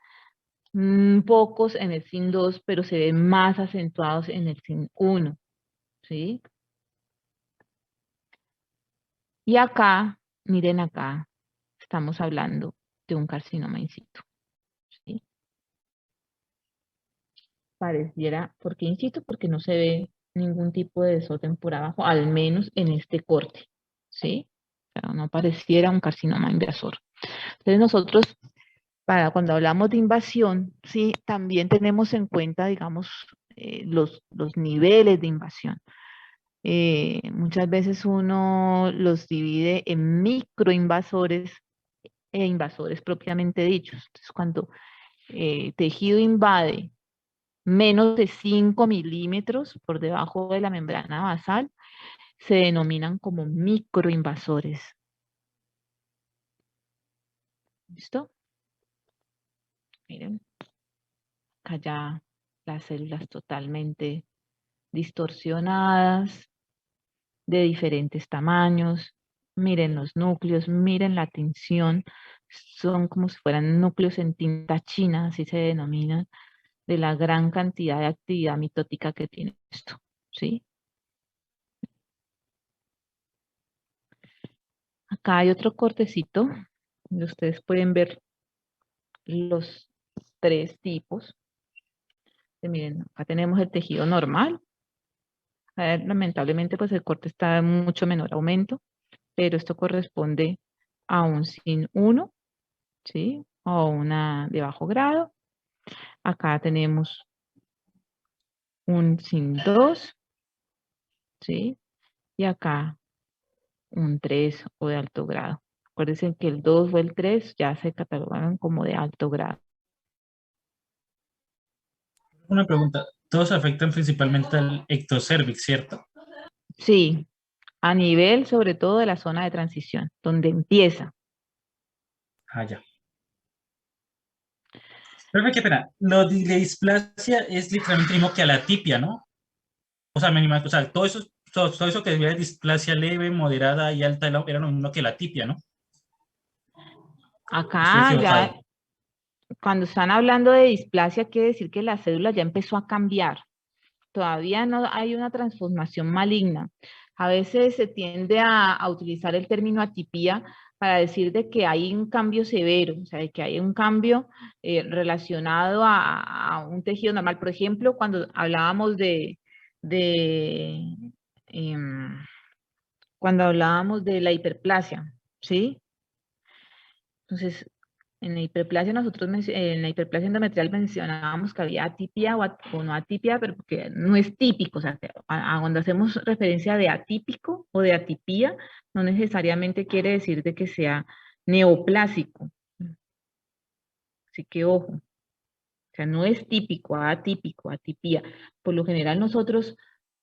pocos en el SIN2, pero se ven más acentuados en el SIN1, ¿sí? Y acá, miren acá, estamos hablando de un carcinoma in situ, ¿sí? Pareciera, ¿por qué in situ? Porque no se ve ningún tipo de desorden por abajo, al menos en este corte, ¿sí? O sea, no pareciera un carcinoma invasor. Entonces nosotros, para cuando hablamos de invasión, sí, también tenemos en cuenta, digamos, los niveles de invasión. Muchas veces uno los divide en microinvasores e invasores propiamente dichos. Entonces, cuando tejido invade menos de 5 milímetros por debajo de la membrana basal, se denominan como microinvasores. ¿Listo? Miren, acá ya las células totalmente distorsionadas, de diferentes tamaños. Miren los núcleos, miren la tinción. Son como si fueran núcleos en tinta china, así se denominan, de la gran cantidad de actividad mitótica que tiene esto, ¿sí? Acá hay otro cortecito, donde ustedes pueden ver los 3 tipos. Miren, acá tenemos el tejido normal. Lamentablemente, pues el corte está en mucho menor aumento, pero esto corresponde a un SIN1, ¿sí? O una de bajo grado. Acá tenemos un SIN2, ¿sí? Y acá un 3 o de alto grado. Acuérdense que el 2 o el 3 ya se catalogan como de alto grado. Una pregunta, todos afectan principalmente al ectocervix, ¿cierto? Sí, a nivel sobre todo de la zona de transición, donde empieza. Ah, ya. Pero qué pena, lo de la displasia es literalmente lo mismo que a la atipia, ¿no? O sea, o sea, todo eso que debía displasia leve, moderada y alta era lo mismo que la atipia, ¿no? Estoy Acá ya, equivocado. cuando están hablando de displasia, quiere decir que la célula ya empezó a cambiar. Todavía no hay una transformación maligna. A veces se tiende a utilizar el término atipía para decir de que hay un cambio severo, o sea, de que hay un cambio relacionado a un tejido normal. Por ejemplo, cuando hablábamos em, cuando hablábamos de la hiperplasia, ¿sí? Entonces, en la hiperplasia en la hiperplasia endometrial mencionábamos que había atipia o no atipia, pero porque no es típico, o sea, cuando hacemos referencia de atípico o de atipía, no necesariamente quiere decir de que sea neoplásico. Así que ojo, o sea, no es típico, atípico, atipía. Por lo general nosotros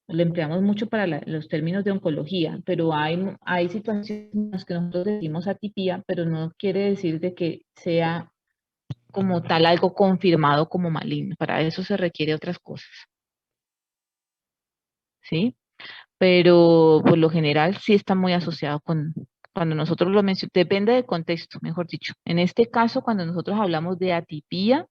lo empleamos mucho para los términos de oncología, pero hay situaciones en las que nosotros decimos atipía, pero no quiere decir de que sea como tal algo confirmado como maligno. Para eso se requiere otras cosas. ¿Sí? Pero por lo general sí está muy asociado con, cuando nosotros lo mencionamos, depende del contexto, mejor dicho. En este caso, cuando nosotros hablamos de atipía,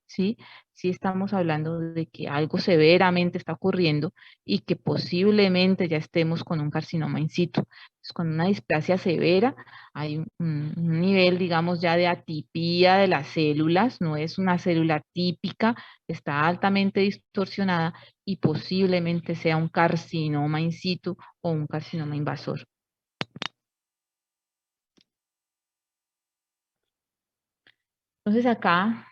¿sí? Sí estamos hablando de que algo severamente está ocurriendo y que posiblemente ya estemos con un carcinoma in situ. Entonces, con una displasia severa hay un nivel, digamos, ya de atipía de las células, no es una célula típica, está altamente distorsionada y posiblemente sea un carcinoma in situ o un carcinoma invasor. Entonces acá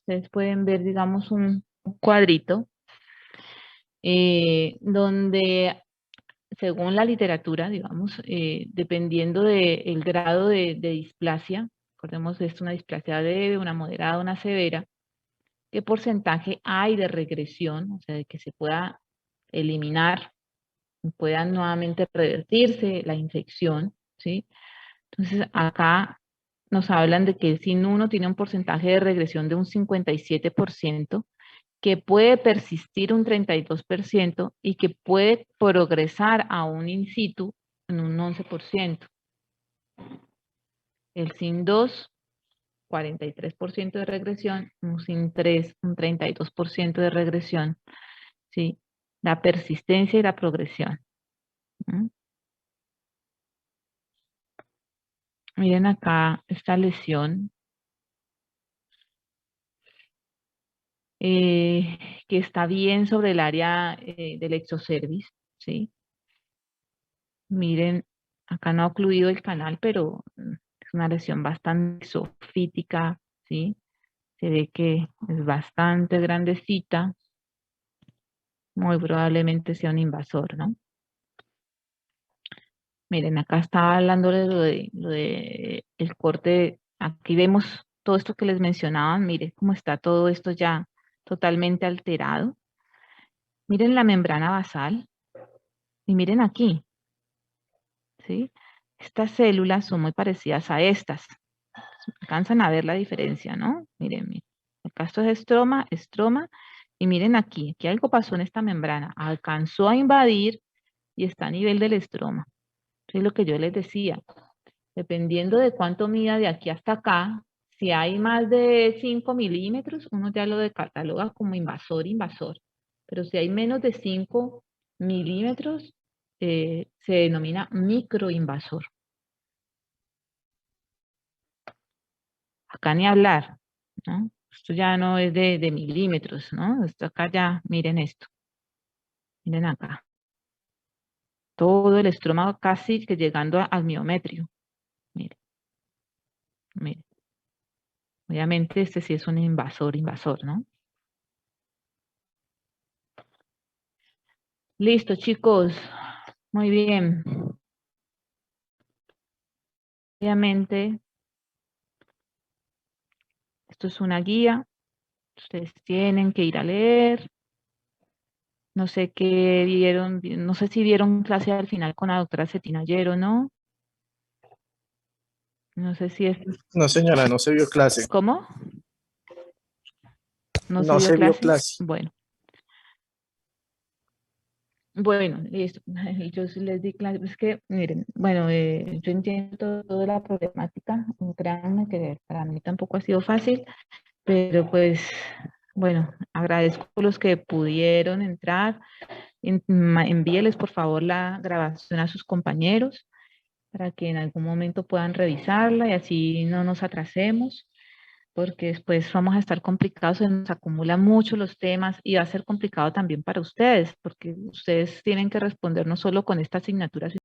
ustedes pueden ver, digamos, un cuadrito donde, según la literatura, digamos, dependiendo del grado de displasia, recordemos esto, una displasia leve, una moderada, una severa, qué porcentaje hay de regresión, o sea, de que se pueda eliminar, pueda nuevamente revertirse la infección, ¿sí? Entonces acá nos hablan de que el SIN1 tiene un porcentaje de regresión de un 57%, que puede persistir un 32% y que puede progresar a un in situ en un 11%. El SIN2, 43% de regresión, un SIN3, un 32% de regresión, ¿sí? La persistencia y la progresión. ¿Mm? Miren acá esta lesión que está bien sobre el área del exocervix, ¿sí? Miren, acá no ha ocluido el canal, pero es una lesión bastante sofítica, ¿sí? Se ve que es bastante grandecita, muy probablemente sea un invasor, ¿no? Miren, acá está hablando de lo de el corte, aquí vemos todo esto que les mencionaban, miren cómo está todo esto ya totalmente alterado. Miren la membrana basal y miren aquí, ¿sí? Estas células son muy parecidas a estas. Alcanzan a ver la diferencia, ¿no? Miren, miren. Acá esto es estroma, estroma, y miren aquí algo pasó en esta membrana. Alcanzó a invadir y está a nivel del estroma. Eso es lo que yo les decía. Dependiendo de cuánto mida de aquí hasta acá, si hay más de 5 milímetros, uno ya lo cataloga como invasor, invasor. Pero si hay menos de 5 milímetros, se denomina microinvasor. Acá ni hablar, ¿no? Esto ya no es de milímetros, ¿no? Esto acá ya, miren esto. Miren acá. Todo el estroma casi que llegando al miometrio. Miren, miren. Obviamente este sí es un invasor, invasor, ¿no? Listo, chicos. Muy bien. Obviamente, esto es una guía. Ustedes tienen que ir a leer. No sé qué vieron, no sé si vieron clase al final con la doctora Cetina ayer o no. No sé si es... No, señora, no se vio clase. ¿Cómo? ¿No se No vio se vio clase? clase. Bueno. Bueno, listo. Yo sí les di clase. Es que, miren, bueno, yo entiendo toda la problemática. Créanme que para mí tampoco ha sido fácil, pero pues Bueno, agradezco a los que pudieron entrar. Envíeles por favor la grabación a sus compañeros para que en algún momento puedan revisarla y así no nos atrasemos, porque después vamos a estar complicados, se nos acumulan mucho los temas y va a ser complicado también para ustedes, porque ustedes tienen que responder no solo con esta asignatura,